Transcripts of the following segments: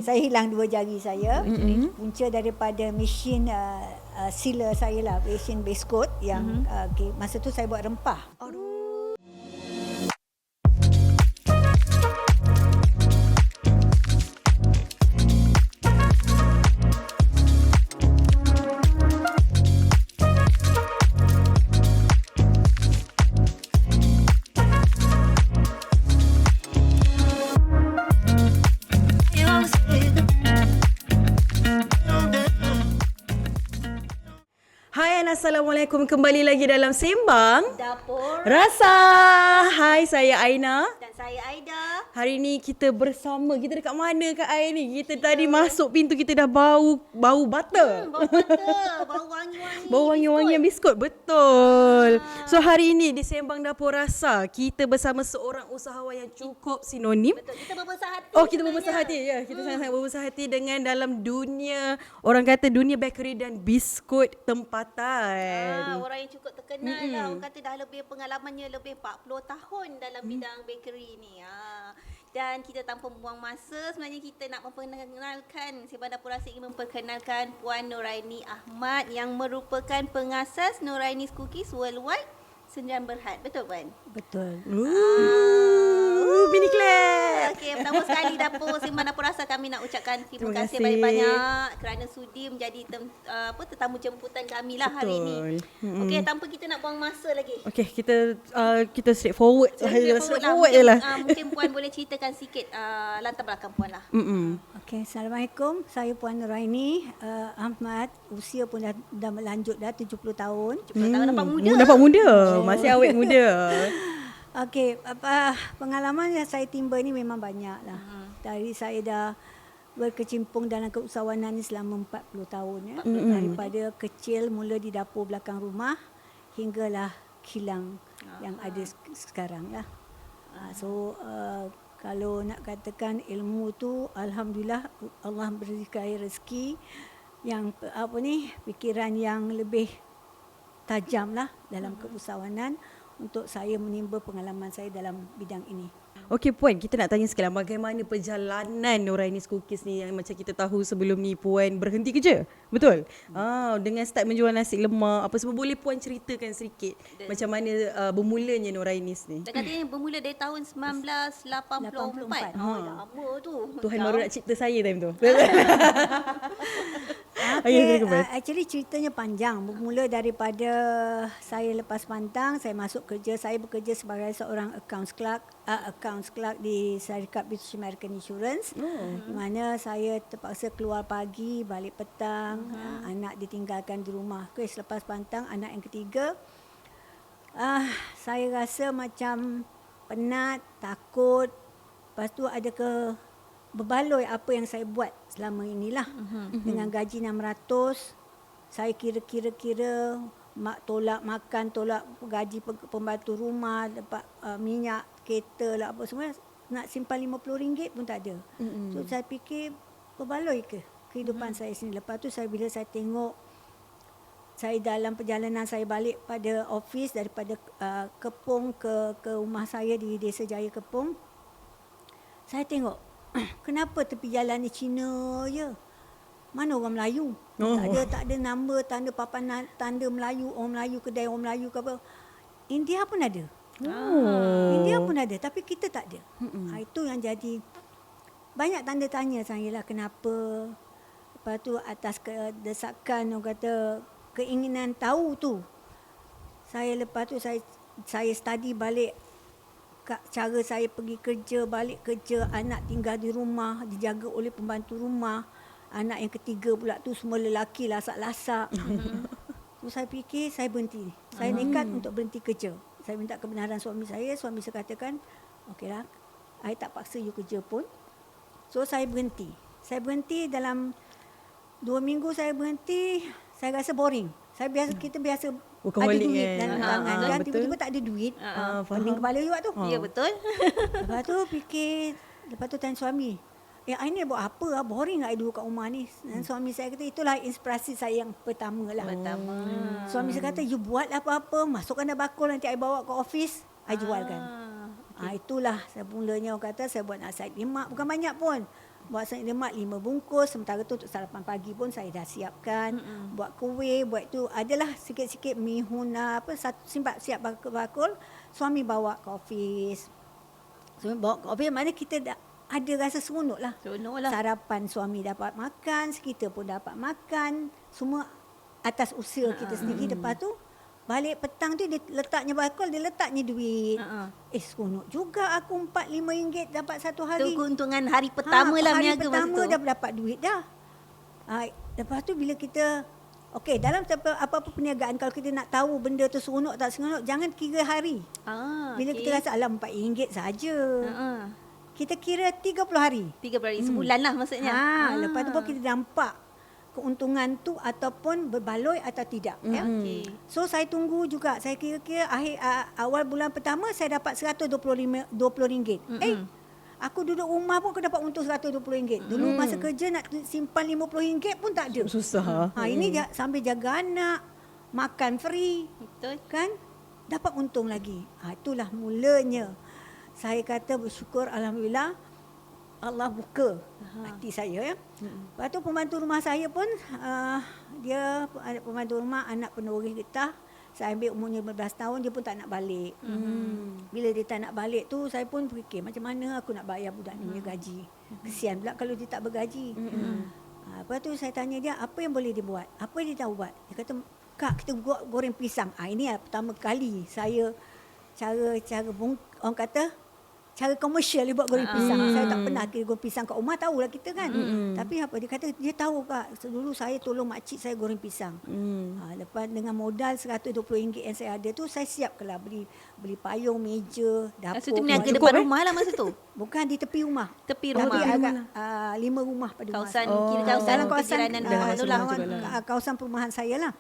Saya hilang 2 jari saya. Punca daripada mesin sealer saya lah, mesin base coat yang masa tu saya buat rempah. Hai, Assalamualaikum. Kembali lagi dalam Sembang Dapur Rasa. Hai, saya Aina. dan saya Aida. Hari ni kita bersama. Kita dekat mana Kak Ai ni? Kita tadi masuk pintu kita dah bau butter. Bau butter, bau wangi-wangi. Bau wangi-wangian biskut. Betul. So hari ini di Sembang Dapur Rasa, kita bersama seorang usahawan yang cukup sinonim. Betul, kita berbesar hati. Oh, kita berbesar hati. Ya, kita sangat-sangat berbesar hati dengan dalam dunia, orang kata dunia bakery dan biskut tempatan. Orang yang cukup terkenal lah. Orang kata dah lebih pengalamannya lebih 40 tahun dalam bidang bakery ni. Dan kita tanpa membuang masa, sebenarnya kita nak memperkenalkan, Sembang Dapur Rasa ingin memperkenalkan Puan Nuraini Ahmad yang merupakan pengasas Nuraini's Cookies Worldwide Sdn Bhd. Betul Puan? Betul. Bini clap. Okey, pertama sekali Sembang Dapur Rasa kami nak ucapkan terima kasih kasih. banyak-banyak kerana sudi menjadi tetamu jemputan kami lah hari ini. Okey, tanpa kita nak buang masa lagi. Okey, kita straightforward. Straightforward je lah. Mungkin Puan boleh ceritakan sikit latar belakang Puan lah. Okey, Assalamualaikum. Saya Puan Nuraini Ahmad. Usia pun dah melanjut dah 70 tahun. 70 tahun nampak muda. Nampak muda. Masih awet muda. Okey, pengalaman yang saya timba ni memang banyak lah. Dari saya dah berkecimpung dalam keusahawanan ni selama 40 tahun ya. Daripada kecil mula di dapur belakang rumah hinggalah kilang yang ada sekarang lah. So kalau nak katakan ilmu tu, alhamdulillah Allah berikan rezeki yang fikiran yang lebih tajam lah dalam keusahawanan untuk saya menimba pengalaman saya dalam bidang ini. Okey Puan, kita nak tanya sekali bagaimana perjalanan Nuraini's Cookies ni yang macam kita tahu sebelum ni Puan berhenti kerja. Betul? Dengan start menjual nasi lemak apa semua, boleh Puan ceritakan sedikit macam mana bermulanya Nuraini's ni? Dan katanya bermula dari tahun 1984. Lama tu. Tuhan baru nak cipta saya time tu. Actually ceritanya panjang. Bermula daripada saya lepas pantang, saya masuk kerja. Saya bekerja sebagai seorang accounts clerk di syarikat British American Insurance. Di mana saya terpaksa keluar pagi, balik petang. Anak ditinggalkan di rumah. Okay, selepas pantang, anak yang ketiga, saya rasa macam penat, takut. Lepas tu ada berbaloi apa yang saya buat selama inilah. Dengan gaji 600, saya kira-kira mak tolak makan, tolak gaji pembantu rumah, dapat minyak, kereta lah apa semua, nak simpan RM50 pun tak ada. So saya fikir berbaloi ke kehidupan saya sini. Lepas tu bila saya tengok, saya dalam perjalanan saya balik pada office daripada Kepong ke rumah saya di Desa Jaya Kepong, saya tengok kenapa tepi jalan ni Cina je. Mana orang Melayu? Tak ada nama, tanda papan tanda Melayu, orang Melayu, kedai orang Melayu ke apa. India pun ada. India pun ada, tapi kita tak ada. Itu yang jadi banyak tanda tanya saya lah kenapa. Lepas tu atas kedesakan, orang kata keinginan tahu tu. Lepas tu saya study balik cara saya pergi kerja, balik kerja, anak tinggal di rumah, dijaga oleh pembantu rumah. Anak yang ketiga pula tu semua lelaki lasak-lasak. So saya fikir saya berhenti. Saya nekat untuk berhenti kerja. Saya minta kebenaran suami saya katakan, okeylah, I tak paksa you kerja pun. So saya berhenti. Saya berhenti dalam 2 minggu saya berhenti, saya rasa boring. Kita biasa ada duit dalam tangan kan, tiba-tiba tak ada duit. Pening kepala juga tu. Ya, betul. Lepas tu fikir, lepas tu tanya suami, I ni buat apa? Boring I dulu kat rumah ni. Dan suami saya kata, itulah inspirasi saya yang pertama lah. Suami saya kata, you buat apa-apa, masukkan dalam bakul, nanti I bawa ke office, I jualkan. Itulah mulanya orang kata saya buat nasi lemak, bukan banyak pun. buat nasi lemak 5 bungkus. Sementara tu untuk sarapan pagi pun saya dah siapkan. Buat kuih, buat tu adalah sikit-sikit mihuna apa satu siap bakul. Suami bawa ke office. Suami bawa ke office, mana kita dah ada rasa seronok lah. Seronok lah. Sarapan suami dapat makan, kita pun dapat makan. Semua atas usaha kita sendiri. Lepas tu balik petang tu dia letaknya bakul, dia letaknya duit. Seronok juga aku RM4-5 dapat satu hari. Itu keuntungan hari pertama lah hari berniaga pertama masa tu. dah dapat duit dah. Lepas tu bila kita dalam apa-apa perniagaan, kalau kita nak tahu benda tu seronok tak seronok, jangan kira hari. Bila kita rasa alam RM4 saja. Kita kira 30 hari. 30 hari sebulan lah maksudnya. Lepas tu baru kita nampak keuntungan tu ataupun berbaloi atau tidak. Ya? Okey. So saya tunggu juga. Saya kira-kira awal bulan pertama saya dapat RM120. Aku duduk rumah pun aku dapat untung RM120. Dulu masa kerja nak simpan RM50 pun tak ada. Susah. Ini sambil jaga anak, makan free. Betul. Kan? Dapat untung lagi. Itulah mulanya. Saya kata bersyukur alhamdulillah Allah buka hati saya ya. Lepas tu pembantu rumah saya pun dia pembantu rumah anak penerus getah. Saya ambil umurnya 15 tahun, dia pun tak nak balik. Bila dia tak nak balik tu, saya pun fikir macam mana aku nak bayar budak ni punya gaji. Kesian pula kalau dia tak bergaji. Lepas tu saya tanya dia, apa yang boleh dia buat? Apa yang dia tahu buat? Dia kata, Kak, kita goreng pisang. Ini pertama kali saya orang kata cara komersial dia buat goreng pisang. Saya tak pernah kira goreng pisang kat rumah, tahulah kita kan. Tapi apa dia kata, dia tahu Kak, dulu saya tolong makcik saya goreng pisang. Lepas dengan modal RM120 yang saya ada tu, saya siapkanlah beli payung, meja, dapur. Masa tu berniaga depan rumah lah masa tu. Bukan di tepi rumah. Tepi rumah. Tapi agak 5 rumah pada Kawasan rumah. kira kawasan Dalam kawasan kejiranan rumah tu lah. kawasan perumahan saya lah.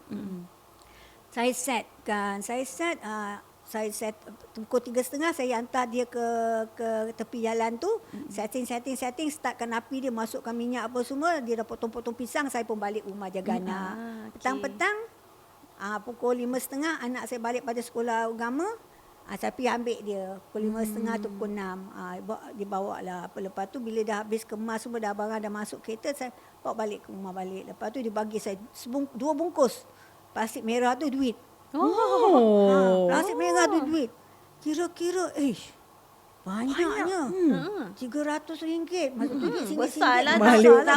Saya set pukul 3.30 saya hantar dia ke tepi jalan tu. Setting, startkan api dia, masukkan minyak apa semua, dia dah potong-potong pisang, saya pun balik rumah jaga anak. Petang-petang pukul 5.30 anak saya balik pada sekolah agama. Saya pergi ambil dia pukul 5.30 tu pukul 6. Dia bawa lah. Lepas tu bila dah habis kemas semua, dah barang dah masuk kereta, saya bawa balik ke rumah balik. Lepas tu dia bagi saya 2 bungkus plastik merah tu duit. Plastik merah tu duit. Kira-kira banyaknya. RM300. Maksud tu duit Besar lah.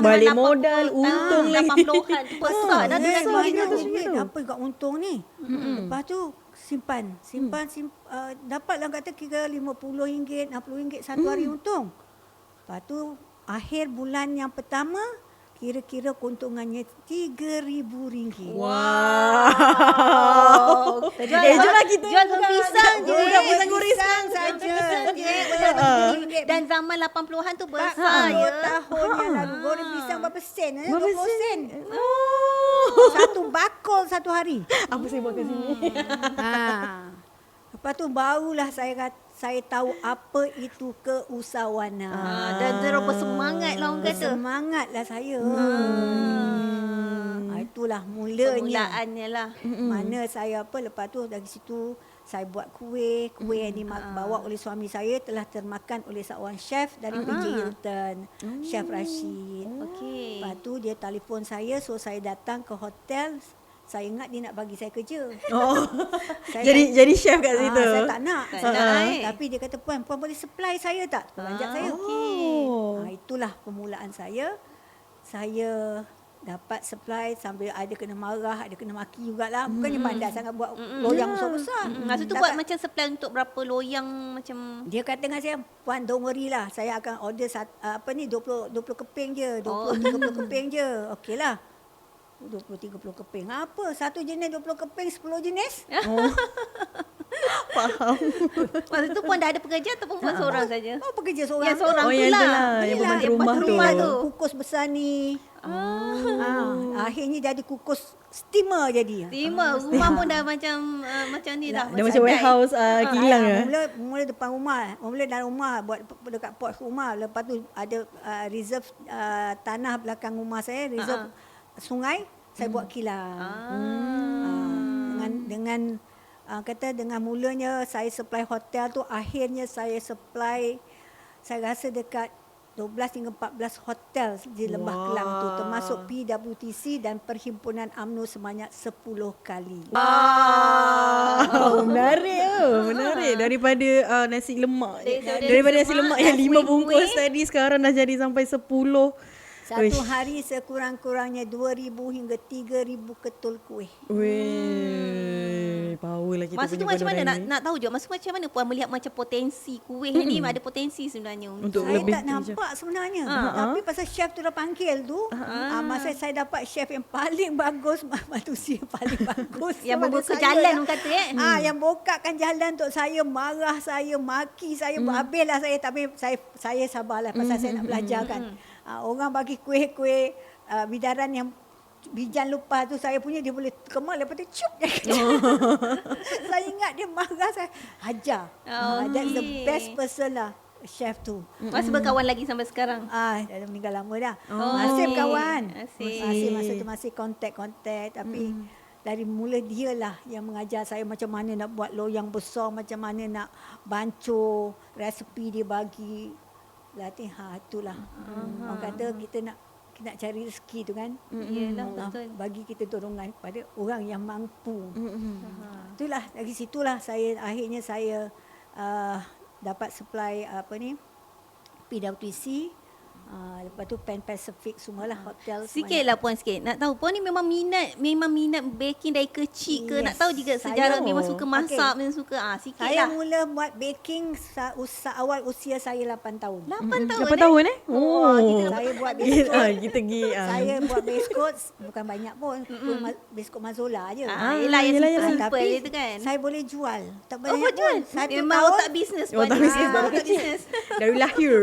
Balik modal, untung lagi. 80-an tu besar dah dengan RM300. Apa kat untung ni? Lepas tu simpan. Dapatlah kata kira RM50, RM60 satu hari untung. Lepas tu akhir bulan yang pertama, kira-kira keuntungannya RM3,000. Wow. Jomlah kita jual pisang je. Pisang goreng saja. Dan zaman 80-an tu besar ya. Tahun yang lalu goreng pisang berapa sen? Berapa 20 sen. Satu bakul satu hari. Apa saya buat kat sini? Lepas tu barulah saya tahu apa itu keusahawanan. Dan terus bersemangat lah orang kata. Semangatlah saya. Itulah mulanya. Permulaannya lah. Mana saya lepas tu dari situ saya buat kuih yang dibawa oleh suami saya telah termakan oleh seorang chef dari PJ Hilton, Chef Rashid. Okey. Lepas tu dia telefon saya, so saya datang ke hotel. Saya ingat dia nak bagi saya kerja. Jadi chef kat situ. Saya tak nak. Tak nak, Tapi dia kata, puan boleh supply saya tak? Pelanjat saya. Itulah permulaan saya. Saya dapat supply sambil ada kena marah, ada kena maki jugalah. Bukannya pandai sangat buat loyang besar-besar. Masa tu buat macam supply untuk berapa loyang macam. Dia kata dengan saya, puan don't worry lah. Saya akan order 20 keping je. 20-30 keping je. Okey lah. 20-30 keping. Apa? Satu jenis 20 keping, 10 jenis? Faham. Masa tu puan dah ada pekerja ataupun buat seorang saja? Pekerja seorang. Yang seorang tu yang lah. itulah, yang pembantu rumah tu. Kukus besar ni. Akhirnya jadi kukus steamer jadi. Rumah pun dah macam ni dah. Dah macam warehouse kilang ya. Mula depan rumah. Mula dalam rumah buat dekat porch rumah. Lepas tu ada reserve tanah belakang rumah saya, reserve sungai, saya buat kilang. Dengan dengan mulanya saya supply hotel tu, akhirnya saya supply, saya rasa dekat 12 hingga 14 hotel di Lembah Kelang tu, termasuk PWTC dan Perhimpunan UMNO sebanyak 10 kali. Menarik. Menarik. Daripada nasi lemak. nasi Daripada nasi lemak yang 5 kuih-kuih. bungkus tadi sekarang dah jadi sampai 10. Satu hari sekurang-kurangnya 2,000 hingga 3,000 ketul kuih. Weh, power lah kita Masa tu punya macam mana Puan Nuraini. nak tahu je masa macam mana Puan melihat macam potensi kuih ni ada potensi sebenarnya Untuk Saya lebih tak nampak sebenarnya. Tapi pasal chef tu dah panggil tu, masa saya dapat chef yang paling bagus, manusia paling bagus. yang pada membuka saya jalan lah. orang kata Yang bukakan jalan untuk saya, marah saya, maki saya, habislah saya. Tapi saya sabarlah pasal saya nak belajar kan. Orang bagi kuih-kuih bidaran yang bijan lupa tu, saya punya dia boleh kemal, lepas tu cup je. Saya ingat dia marah, saya hajar. That's the best person lah, chef tu. Masih berkawan lagi sampai sekarang. Dah meninggal lama dah. Oh, Masih okey. berkawan. Asyik. Masa tu masih kontak-kontak. Tapi dari mula dia lah yang mengajar saya macam mana nak buat loyang besar, macam mana nak bancuh, resepi dia bagi. Latihan itulah. Orang kata kita nak cari rezeki tu kan. Yelah, Allah betul. bagi kita dorongan kepada orang yang mampu. Itulah dari situlah akhirnya saya dapat supply PWTC. Lepas tu Pan Pacific semualah hotel. Sikit lah Puan sikit. Nak tahu Puan ni memang minat baking dari kecil ke? Nak Yes, tahu juga sejarah saya- memang suka masak, memang suka sikit Saya lah. mula buat baking awal usia saya 8 tahun. 8 tahun 8 tahun Saya buat biskut. Kita pergi. Saya buat biskut bukan banyak pun, biskut Mazola je. Yelah yang yelah, simple-simple Tapi itu kan. saya boleh jual. Tak banyak buat jual. pun. Satu Memang tahun otak bisnes Puan. Otak ni. bisnes dari Otak kecil. bisnes. Dari lahir.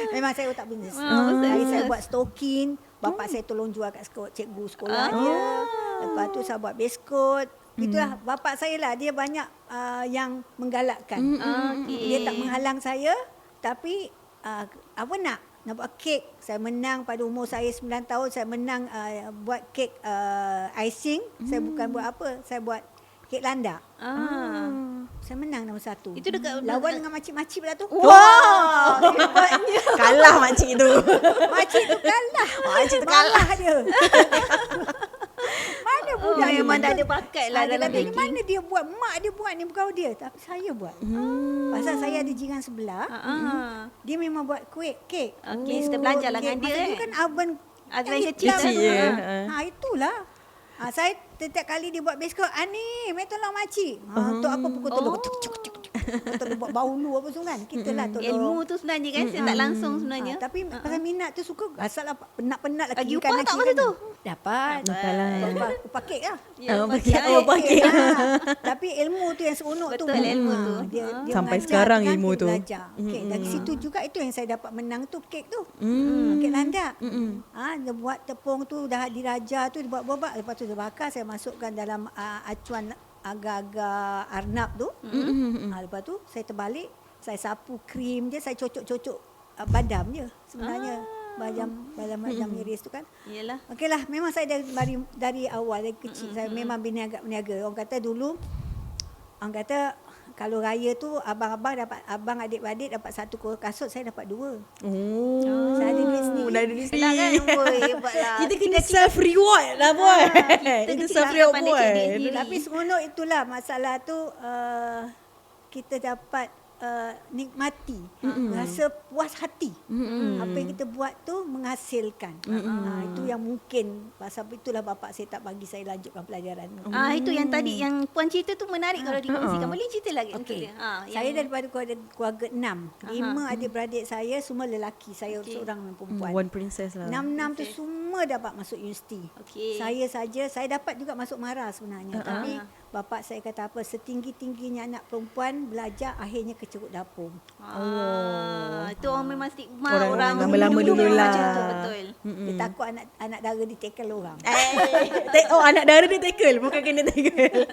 memang saya otak bisnes. betul. Hari saya buat stokin, bapak saya tolong jual kat cikgu sekolah dia. Lepas tu saya buat biskut. Itulah bapak saya lah, dia banyak yang menggalakkan. Okey. Dia tak menghalang saya, tapi nak buat kek. Saya menang pada umur saya 9 tahun, saya menang buat kek icing. Saya bukan buat apa, saya buat kek landak. Saya menang nombor 1. Itu dekat- lawan dengan makcik-makcik pula tu. Wow, hebatnya. Kalah makcik tu. Makcik tu kalah. Makcik tu Marah dia. Mana budak ni memang dah betul. ada bakat lah Dia dalam kata, baking. mana dia buat? Mak dia buat ni, bukan dia. Tapi saya buat. Pasal saya ada jiran sebelah. Dia memang buat kek. Okey, kita belajar lah dengan dia, Masa tu eh. kan oven Oven yang kecil hitam kecil, tu. ya. Itulah. Saya setiap kali dia buat biskut, ni, mai tolong makcik. Untuk apa pukul tolong. Tolong buat baulu apa semua kan. Kita lah tolong. Ilmu tu sebenarnya kan, saya tak langsung sebenarnya. Tapi pasal minat tu suka, asallah penat-penat lah. Lagi kiri upah kanan, tak kiri masa kanan. tu? Dapat. Upah kek lah. Ya, pakai pasal- pakai. Tapi ilmu tu yang seronok tu. Betul, ilmu tu. Dia Sampai mengajar sekarang kan, ilmu dia tu. belajar. Okay, dari situ juga itu yang saya dapat menang tu, kek tu. Kek landak. Dia buat tepung tu, dah diraja tu, dia buat bobak. Lepas tu dia bakar, saya masukkan dalam acuan agak-agak arnab tu. Lepas tu saya terbalik, saya sapu krim je, saya cocok-cocok badam je sebenarnya. Badam iris tu kan. Yelah. Okeylah, memang saya dari awal, dari kecil saya memang berniaga. Orang kata dulu, kalau raya tu abang adik-adik dapat satu kasut, saya dapat 2. Saya ada duit sendiri. Dah ada duit Yelah kan, sendiri. boy, hebatlah. Kita kena self reward lah boy. Kita kecil self lah reward pandai boy. cari duit sendiri. Tapi seronok itulah masalah tu, kita dapat nikmati, rasa puas hati. Apa yang kita buat tu menghasilkan. Itu yang mungkin pasal itulah bapak saya tak bagi saya lanjutkan pelajaran. Itu yang tadi yang Puan cerita tu menarik kalau dikongsikan. Boleh cerita lagi untuk Okey. dia. Saya daripada keluarga 6. 5 adik-beradik saya semua lelaki. Saya seorang perempuan. One princess lah. 6 tu semua dapat masuk universiti. Okey. Saya dapat juga masuk MARA sebenarnya. Tapi bapak saya kata apa, setinggi-tingginya anak perempuan belajar akhirnya ke ceruk dapur. Itu orang memang stigma Orang orang lama-lama dulu lah. macam tu, betul. Dia takut anak dara ditackle orang. Anak dara dia tackle, bukan kena tackle.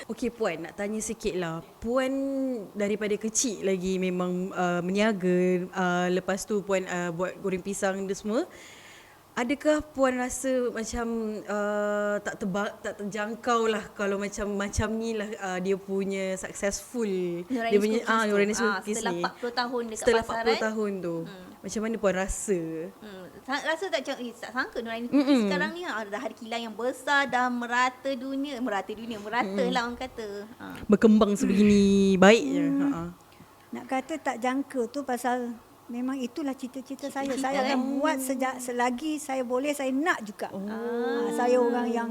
Okey Puan, nak tanya sikit lah. Puan daripada kecil lagi memang meniaga. Lepas tu Puan buat goreng pisang dia semua. Adakah puan rasa macam tak terjangkau lah kalau macam ni lah dia punya successful dia punya Nurainis Cookies setelah ni 40 tahun dekat setelah pasaran. 40 tahun tu macam mana puan rasa? Rasa tak sangka Nurainis Cookies sekarang ni dah ada kilang yang besar, dah merata lah orang kata. Berkembang sebegini baiknya. Nak kata tak jangka tu pasal memang itulah cita-cita saya. Saya akan buat selagi saya boleh, saya nak juga. Saya orang yang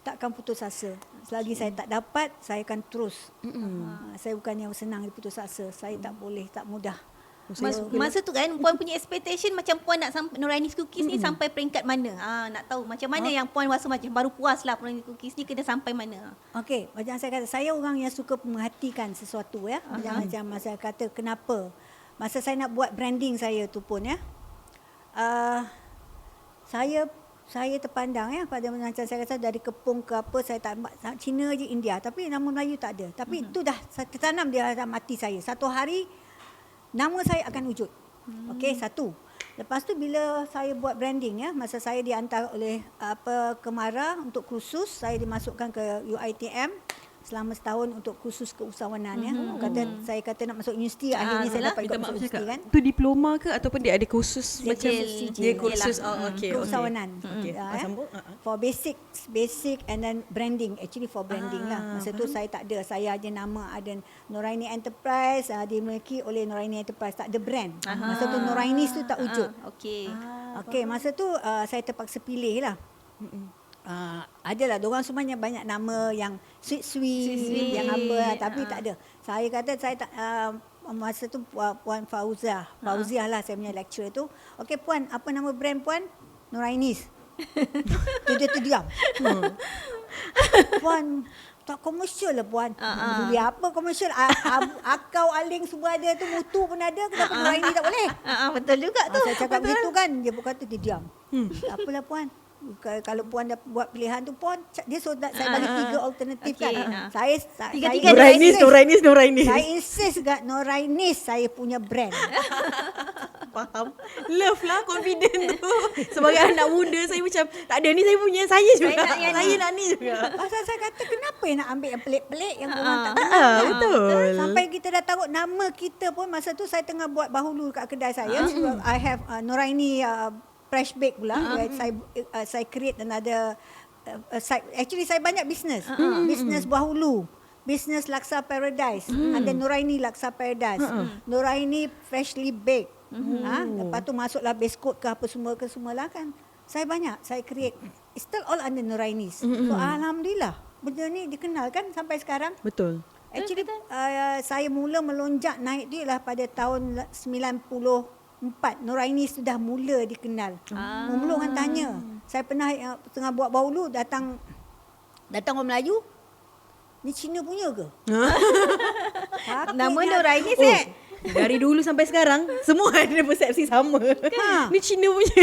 takkan putus asa. Selagi saya tak dapat, saya akan terus. Saya bukan yang senang putus asa. Saya tak boleh, tak mudah. Masa tu kan puan punya expectation macam puan nak sampai Nurainis Cookies ni sampai peringkat mana? Nak tahu macam mana yang puan rasa macam baru puas lah Nurainis Cookies ni kena sampai mana? Okey, macam saya kata, saya orang yang suka memerhatikan sesuatu ya. Macam saya kata kenapa? Masa saya nak buat branding saya tu pun ya. Saya terpandang ya pada macam saya kata dari Kepung ke apa, saya tak Cina je, India, tapi nama Melayu tak ada. Tapi itu dah tertanam di dalam hati saya. Satu hari nama saya akan wujud. Okey, satu. Lepas tu bila saya buat branding ya, masa saya dihantar oleh Kemara untuk kursus, saya dimasukkan ke UiTM selama setahun untuk kursus keusahawanan ya. Saya kata nak masuk universiti, akhirnya saya dapat ikut masuk universiti kan. Tu diploma ke ataupun dia ada kursus macam dia kursus keusahawanan. Okey. Sambung. For basic and then branding, actually for branding lah. Masa tu saya tak ada, saya ada nama, ada Nuraini Enterprise, dimiliki oleh Nuraini Enterprise, tak ada brand. Masa tu Nurainis tu tak wujud. Okey, masa tu saya terpaksa pilih lah. Adalah diorang semuanya banyak nama yang sweet yang apa, tapi tak ada. Saya kata saya tak masa tu Puan Fauziah lah saya punya lecturer tu. Okey puan, apa nama brand puan? Nurainis. Dia terdiam. Puan tak komersial lah puan. Dia apa komersial? Akau aling semua ada tu, mutu pun ada, kenapa Nurainis tak boleh? Betul juga tu. Saya cakap begitu kan, dia pun kata dia diam. Tak apalah puan. Kalau puan dah buat pilihan tu puan, dia suruh saya bagi 3 alternatif kan. Saya Nurainis. Saya insist kat Nurainis saya punya brand. Faham. Love lah confident tu. Sebagai anak muda saya macam tak ada ni, saya punya, saya juga. Saya nak ni juga. Pasal saya kata kenapa nak ambil yang pelik-pelik yang orang tak kenal. Betul. Sampai kita dah tahu nama kita pun, masa tu saya tengah buat bahulu kat kedai saya. I have Nuraini fresh bake pula. Saya create another site. Actually saya banyak business. Business bahulu, business Laksa Paradise, ada Nuraini Laksa Paradise, Nuraini freshly baked. Lepas tu masuklah biskut ke apa semua lah kan. Saya banyak, saya create. It's still all under Nurainis. So alhamdulillah benda ni dikenal kan sampai sekarang. Betul. Actually saya mula melonjak naik dia lah pada tahun 94. Nurainis sudah mula dikenal. Mula orang tanya. Saya pernah tengah buat bahulu, datang orang Melayu, ni Cina punya ke? Nama Nurainis dari dulu sampai sekarang semua ada persepsi sama. Ni Cina punya.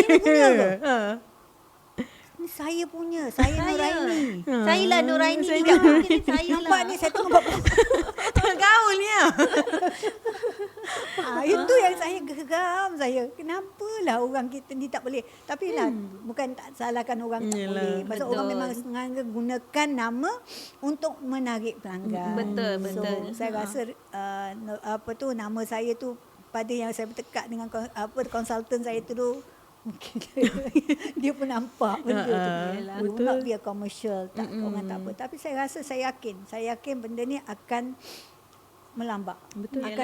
Ni saya punya, saya Nuraini. Saya lah Nuraini juga. Saya nampak ni saya tengah buat tengah gaul ni lah. Itu yang saya geram saya. Kenapalah orang kita ni tak boleh. Tapi lah bukan tak salahkan orang tak boleh. Pasal orang memang sengaja gunakan nama untuk menarik pelanggan. Betul. So saya rasa nama saya tu pada yang saya bertekak dengan konsultan saya tu, mungkin dia pun nampak benda tu. Not be a commercial, tak, orang tak apa. Tapi saya rasa, saya yakin benda ni akan melambak.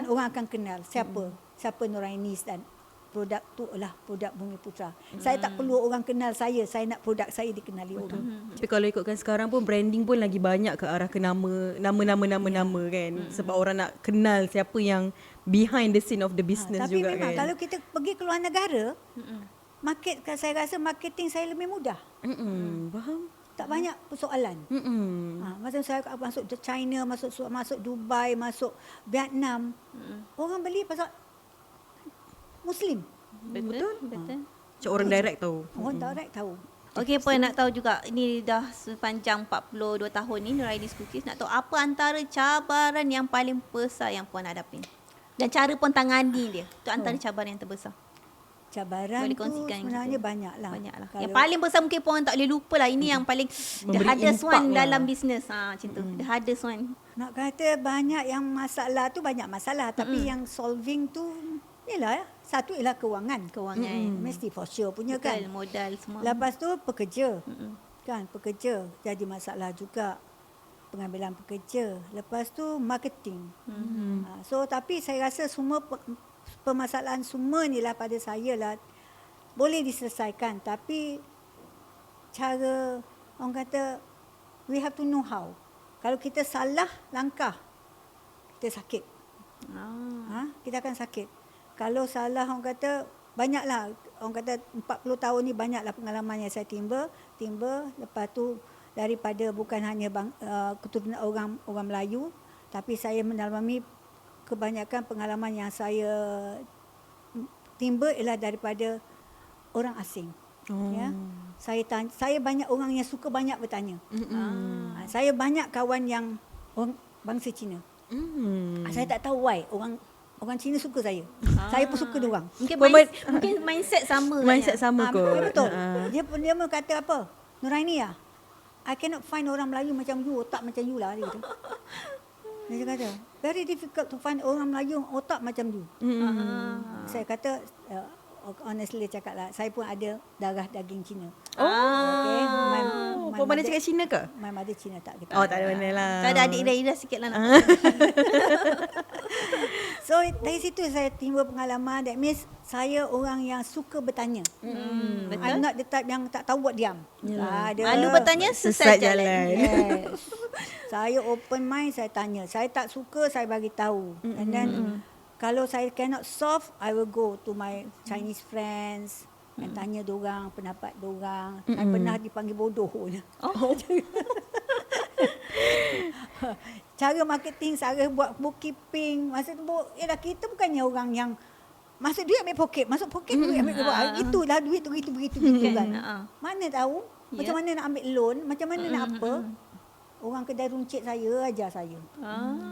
Orang akan kenal siapa Nurainis, dan produk tu adalah produk Bumi Putra. Saya tak perlu orang kenal saya nak produk saya dikenali orang. Tapi kalau ikutkan sekarang pun branding pun lagi banyak ke arah ke nama kan. Sebab orang nak kenal siapa yang behind the scene of the business tapi juga memang kan. kalau kita pergi ke luar negara, saya rasa marketing saya lebih mudah. Faham? Tak banyak persoalan. Macam saya masuk China, masuk Dubai, masuk Vietnam, orang beli pasal Muslim. Betul. Macam orang direct tahu. Orang direct tahu. Okey, puan nak tahu juga, ini dah sepanjang 42 tahun ni Nurainis Cookies, nak tahu apa antara cabaran yang paling besar yang puan hadapi dan cara puan tangani dia. Itu antara cabaran yang terbesar. cabaran Boleh tu kongsikan sebenarnya kita. banyak lah. Banyaklah. Yang paling besar mungkin pun orang tak boleh lupa lah. Ini yang paling the Memberi hardest impact one lah. dalam bisnes. Macam tu. The hardest one. Nak kata banyak yang masalah tu banyak masalah. Tapi yang solving tu, yelah, satu ialah kewangan. Kewangan. Mesti for sure punya Betul, kan. modal semua. Lepas tu pekerja. Kan, pekerja jadi masalah juga. Pengambilan pekerja. Lepas tu marketing. So tapi saya rasa semua permasalahan semua ni lah pada saya lah boleh diselesaikan. Tapi cara orang kata we have to know how. Kalau kita salah langkah, kita sakit. Kita akan sakit. Kalau salah orang kata banyaklah, orang kata 40 tahun ni banyaklah pengalaman yang saya timba. Lepas tu daripada bukan hanya keturunan orang Melayu, tapi saya mendalami kebanyakan pengalaman yang saya timba ialah daripada orang asing. Ya. Saya banyak orang yang suka banyak bertanya. Saya banyak kawan yang orang bangsa Cina. Saya tak tahu why orang Cina suka saya. Saya pun suka dia orang. Mungkin mindset sama. Mindset sama kot. Betul. Dia mau kata apa? Nuraini ya, I cannot find orang Melayu macam you, otak macam you lah. Dia kata. Dia kata, very difficult to find orang Melayu otak macam you. Saya kata, honestly cakap lah, saya pun ada darah daging Cina. Okay. My Mana cakap Cina ke? My mother Cina tak kita. Oh, tak ada mana lah. Tak ada adik Ira sikit lah nak. So dari situ saya timbul pengalaman. That means saya orang yang suka bertanya. Betul. I'm not the type yang tak tahu buat diam. Malu bertanya, sesat jalan. Yes. Saya open mind, saya tanya. Saya tak suka, saya bagi tahu. And then kalau saya cannot solve, I will go to my Chinese friends and tanya diorang, pendapat diorang. Saya pernah dipanggil bodoh. Cara marketing, cara buat bookkeeping. Masa tu, kita bukannya orang yang masuk duit ambil poket. Masuk poket duit ambil poket. Itulah duit tu begitu kan. Mana tahu macam mana nak ambil loan, macam mana nak apa. Orang kedai runcit saya ajar saya.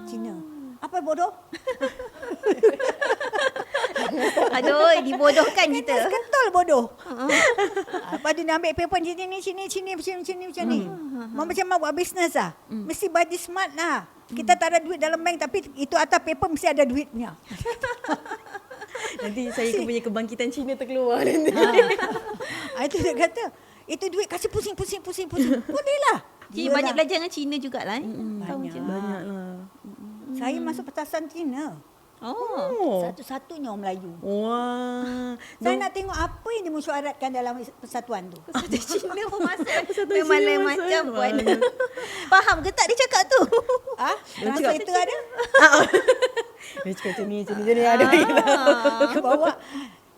Cina. Apa bodoh? Aduh, dibodohkan kita. Kental bodoh. Lepas tu nak ambil paper sini macam ni. Mau macam mana buat bisnes lah. Mesti body smart lah. Kita tak ada duit dalam bank tapi itu atas paper mesti ada duitnya. Nanti saya punya kebangkitan Cina terkeluar nanti. Itu dia kata, itu duit kasih pusing. Boleh lah. Cik banyak belajar dengan Cina jugalah. Banyak lah. Saya masuk petasan Cina. Oh. Satu-satunya orang Melayu. Wah. Saya nak tengok apa yang dimesyuaratkan dalam persatuan tu. Satu Cina pun masuk. Satu Memang Cina lain masuk. macam pun. Faham ke tak dia cakap tu? Translator ada? Dia cakap macam ni ada. Bawa.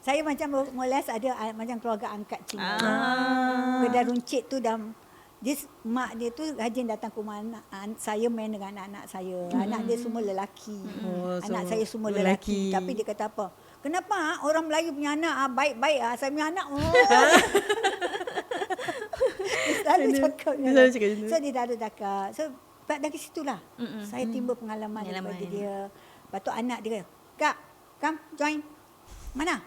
Saya macam moles ada macam keluarga angkat Cina. Kedai runcit tu dah mak dia tu rajin datang ke rumah saya main dengan anak-anak saya. Anak dia semua lelaki. Anak saya semua lelaki. Tapi dia kata apa? Kenapa orang Melayu punya anak baik-baik saya punya anak. Dia selalu cakap. So dia dah ada cakap. So dari situlah saya timbul pengalaman daripada dia. Lepas tu anak dia kata, "Kak, come join." Mana?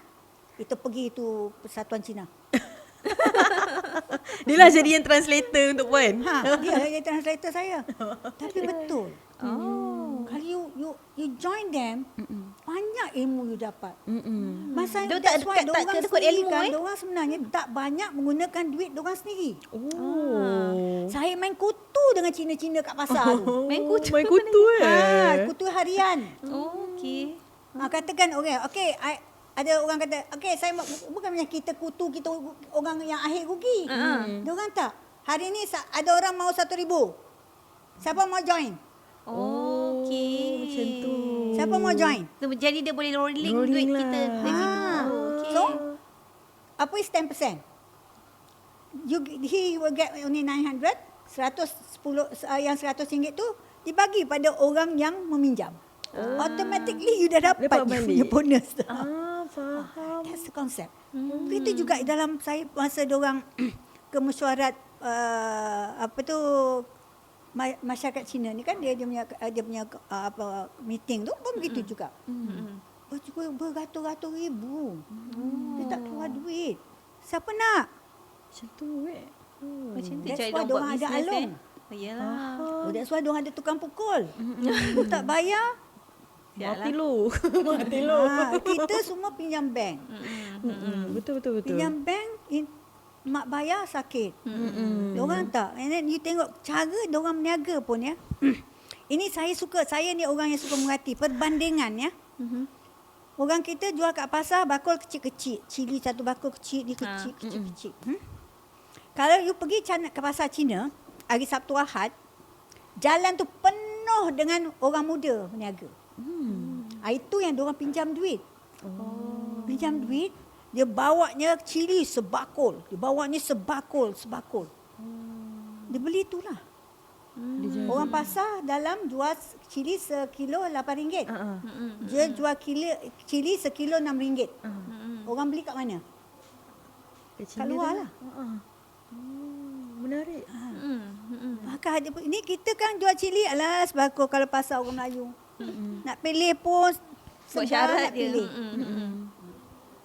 Itu pergi tu Persatuan Cina. Dia lah jadi yang translator untuk Puan. Dia translator saya. Tapi betul. Kalau you join them, banyak ilmu you dapat. Masa Dia that's tak why dekat- tak diorang kedekut sendiri ilmu, kan, diorang sebenarnya tak banyak menggunakan duit diorang sendiri. Saya main kutu dengan Cina-Cina kat pasar tu. Main kutu. Main kutu Kutu harian. Okey. Katakan okay, ada orang kata, okay, saya bukan macam kita kutu, kita orang yang akhir rugi. Diorang tak. Hari ni ada orang mau 1,000. Siapa mau join? Okey. Macam tu. Siapa mau join? Jadi dia boleh rolling Rolling duit lah. kita. Okey. So, apa is 10%? He will get only 900. 110, yang RM100 tu dibagi pada orang yang meminjam. Automatically you dah dapat balik. punya bonus. Faham. That's the concept. Begitu juga dalam saya masa diorang ke mesyuarat masyarakat Cina ni kan dia punya meeting tu pun begitu juga. beratus-ratus ribu. Dia tak keluar duit. Siapa nak? Macam tu Macam tu That's cara why dia buat diorang ada bisnes alung. Yalah. That's why diorang ada tukang pukul. Lu tak bayar, Mati lu. Mati lu. kita semua pinjam bank. Betul. Pinjam bank, mak bayar sakit. Diorang tak. And then you tengok cara diorang berniaga pun ya. Ini saya ni orang yang suka merhati perbandingan ya. Orang kita jual kat pasar bakul kecil-kecil. Cili satu bakul kecil, ni kecil. Kalau you pergi ke pasar Cina, hari Sabtu Ahad, jalan tu penuh dengan orang muda berniaga. Itu yang diorang pinjam duit. Pinjam duit, dia bawanya cili sebakul. Dia bawanya sebakul. Dia beli itulah. Orang pasar dalam jual cili sekilo RM8. Dia jual cili sekilo RM6. Orang beli kat mana? Kat luar lah. Menarik. Maka ini kita kan jual cili alas bakul kalau pasar orang Melayu. Nak pilih pun Buat segar syarat nak dia. pilih.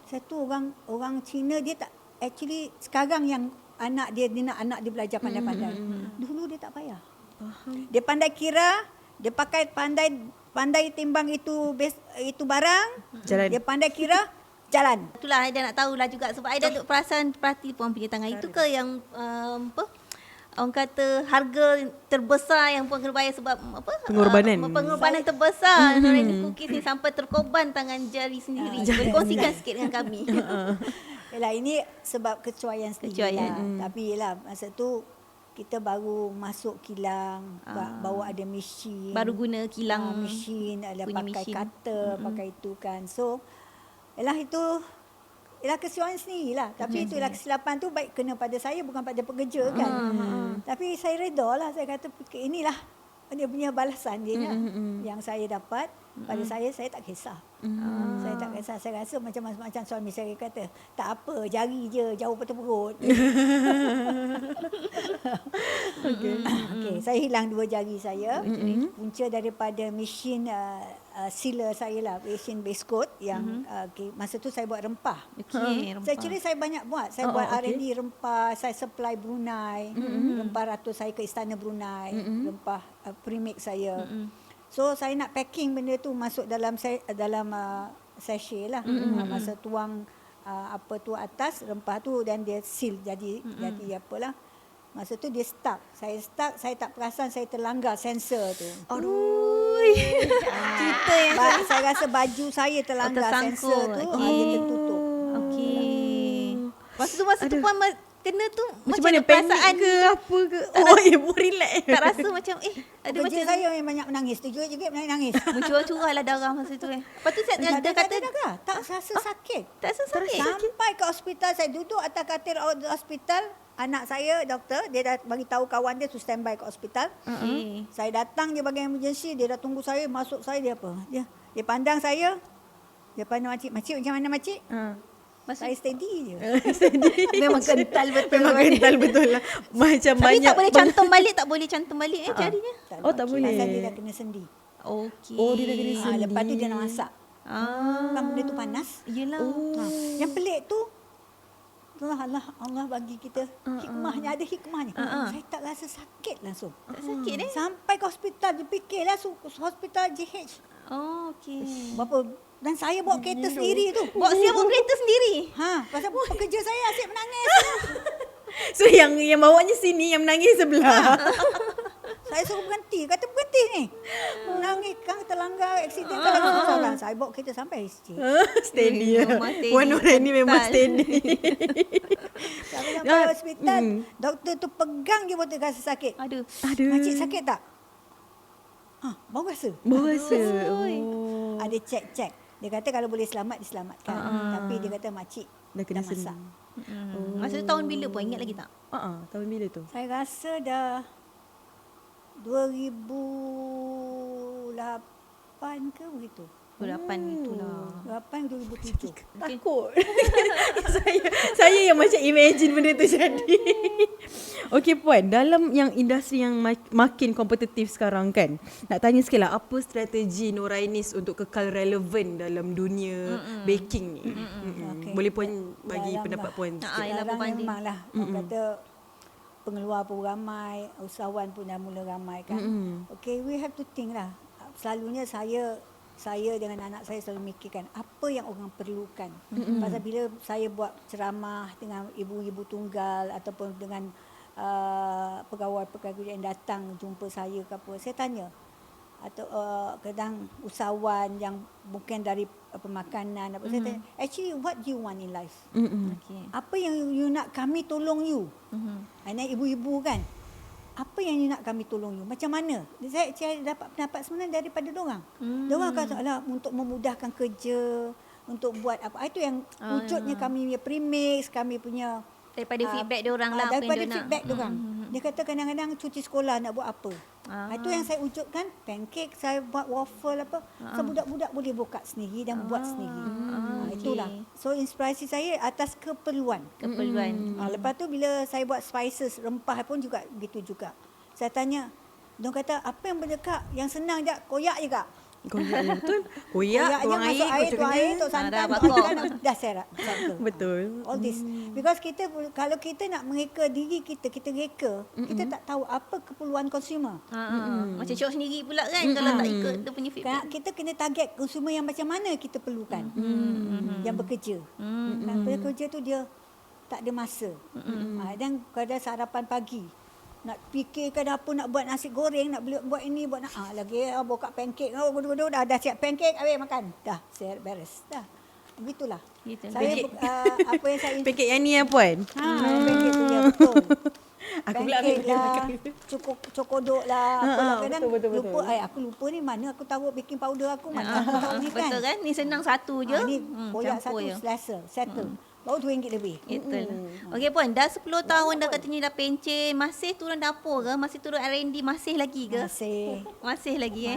Satu orang Cina dia tak actually sekarang yang anak dia nak anak dia belajar pandai-pandai. Dulu dia tak payah. Dia pandai kira, dia pandai timbang itu barang. Jalan. Dia pandai kira jalan. Itulah Aida nak tahulah juga sebab Aida duk perhati puan punya tangan itu ke yang orang kata harga terbesar yang puan kena bayar sebab apa? Pengorbanan. Pengorbanan terbesar Nuraini Cookies ni sampai terkorban tangan jari sendiri. Berkongsikan sikit dengan kami. Yalah, ini sebab kecuaian sendiri Kecuaian. lah. Tapi yelah, masa tu kita baru masuk kilang, bawa ada mesin. Baru guna kilang mesin, ada punya pakai mesin. cutter, pakai itu kan. So, ialah kesesuaian sendiri lah. Tapi itulah kesilapan tu baik kena pada saya bukan pada pekerja kan. Tapi saya reda lah. Saya kata inilah dia punya balasan dia kan. Yang saya dapat pada saya tak kisah. Saya tak kisah. Saya rasa macam suami saya kata, tak apa, jari je jauh betul perut. Okay, saya hilang 2 jari saya. Punca daripada mesin sealer saya lah, mesin base coat yang masa tu saya buat rempah. Okey, So, actually saya banyak buat. Saya buat R&D rempah, saya supply Brunei. Rempah ratus saya ke Istana Brunei. Rempah premix saya. So saya nak packing benda tu masuk dalam sachet lah. Masa tuang apa tu atas rempah tu dan dia seal jadi apalah. Masa tu dia stuck. Saya tak perasan saya terlanggar sensor tu. Aduh. Kita yang Saya rasa baju saya terlanggar sensor tu, dia tertutup. Okey. Masa tu puan kena tu Macam mana, perasaan panik ke apa ke? Relax. tak rasa macam ada Kerja macam saya yang banyak menangis. Juga menangis. mencurah-curah lah darah masa tu Lepas tu dia kata tak rasa sakit. tak rasa sakit. Sampai ke hospital, saya duduk atas katil hospital. Anak saya, doktor, dia dah bagi tahu kawan dia tu standby ke hospital. Okey. Saya datang, dia bagi emergency, dia dah tunggu saya, masuk saya, dia apa? Dia pandang saya, dia pandang makcik macam mana makcik? Saya steady je. Memang kental betul. Betul lah. Macam Tapi banyak. tak boleh cantum balik jarinya. Oh, tak boleh. Pasal dia dah kena sendi. Okey. Oh, dia dah kena sendi. Lepas tu dia nak masak. Kan benda tu panas. Yelah. Yang pelik tu, Allah bagi kita hikmahnya, ada hikmahnya. Saya tak rasa sakit langsung. Tak sakit Sampai ke hospital, dia fikirlah hospital GH. Oh, okey. Berapa? Dan saya bawa kereta sendiri tu. Bawa kereta sendiri. Pasal pekerja saya asyik menangis. So yang bawanya sini, yang menangis sebelah. Saya suruh berhenti. Kata berhenti ni. Menangis kan terlanggar aksiden kalau salah. Saya bawa kereta sampai SC. Steady ya. Memang steady, Puan Nuraini ni memang kental. steady. Sampai hospital, doktor tu pegang je botol rasa sakit. Aduh. Makcik sakit tak? Baru rasa. Berasa. Ada cek. Dia kata kalau boleh selamat, diselamatkan. Tapi dia kata makcik Dah kena masak. Masa tu tahun bila puan ingat lagi tak? Tahun bila tu? Saya rasa dah 2008 ke begitu. itulah. 8 2007. Takut. saya yang macam imagine benda tu jadi. Okey Puan, dalam yang industri yang makin kompetitif sekarang kan, nak tanya sikit lah, apa strategi Nurainis untuk kekal relevan dalam dunia baking ni? Okey. Boleh Puan bagi Dalam pendapat Puan sikit? Yelah, Sekarang berbanding. memanglah orang kata pengeluar pun ramai, usahawan pun dah mula ramai kan. Okay, we have to think lah. Selalunya saya dengan anak saya selalu mikirkan apa yang orang perlukan. Pasal bila saya buat ceramah dengan ibu-ibu tunggal ataupun dengan pegawai-pegawai yang datang jumpa saya ke apa, saya tanya. Atau kadang usahawan yang bukan dari pemakanan apa, saya tanya, actually what do you want in life? Okey. Apa yang you nak kami tolong you? Anak ibu-ibu kan, apa yang you nak kami tolong you? Macam mana? Saya dapat pendapat sebenarnya daripada diorang. Diorang kata, alah, untuk memudahkan kerja, untuk buat apa. Itu yang wujudnya kami punya premix, kami punya Daripada feedback diorang lah. apa yang daripada dia nak. feedback diorang. Dia kata kadang-kadang cuti sekolah nak buat apa. Itu yang saya wujudkan, pancake, saya buat waffle apa. So budak-budak boleh buka sendiri dan buat sendiri. Itulah. So inspirasi saya atas keperluan. Lepas tu bila saya buat spices, rempah pun juga begitu juga. Saya tanya, dia kata apa yang berdekat, yang senang je, koyak je kak. Koyak betul. Koyak, tuang masuk air, kocok tuang air, kena. tok santan, dah tok bakar. makan, dah saya Betul. All this. Because kita, kalau kita nak mereka diri kita reka, kita tak tahu apa keperluan consumer. Macam Syok sendiri pula kan, kalau tak ikut dia punya feedback. Kita kena target consumer yang macam mana kita perlukan. Yang bekerja. Bekerja tu dia tak ada masa. Dan kadang sarapan pagi, nak fikirkan apa, nak buat nasi goreng, nak buat ini, buat lagi buka pancake, dah siap pancake, habis makan. Dah, saya beres. Dah. Begitulah. Saya apa yang saya Pancake yang ni ya Puan? pancake tu dia betul. Aku pula pancake ambil lah, cokodok lah, apalah. Kadang betul. lupa, aku lupa ni mana aku taruh baking powder aku, mana aku taruh ni kan. Betul kan? Ni senang satu je. Ni koyak satu campur je. slicer, settle. Baru RM2 lebih. Betul. Okey Puan, dah 10 tahun dah katanya dah pencen, masih turun dapur ke? Masih turun R&D masih lagi ke? Masih lagi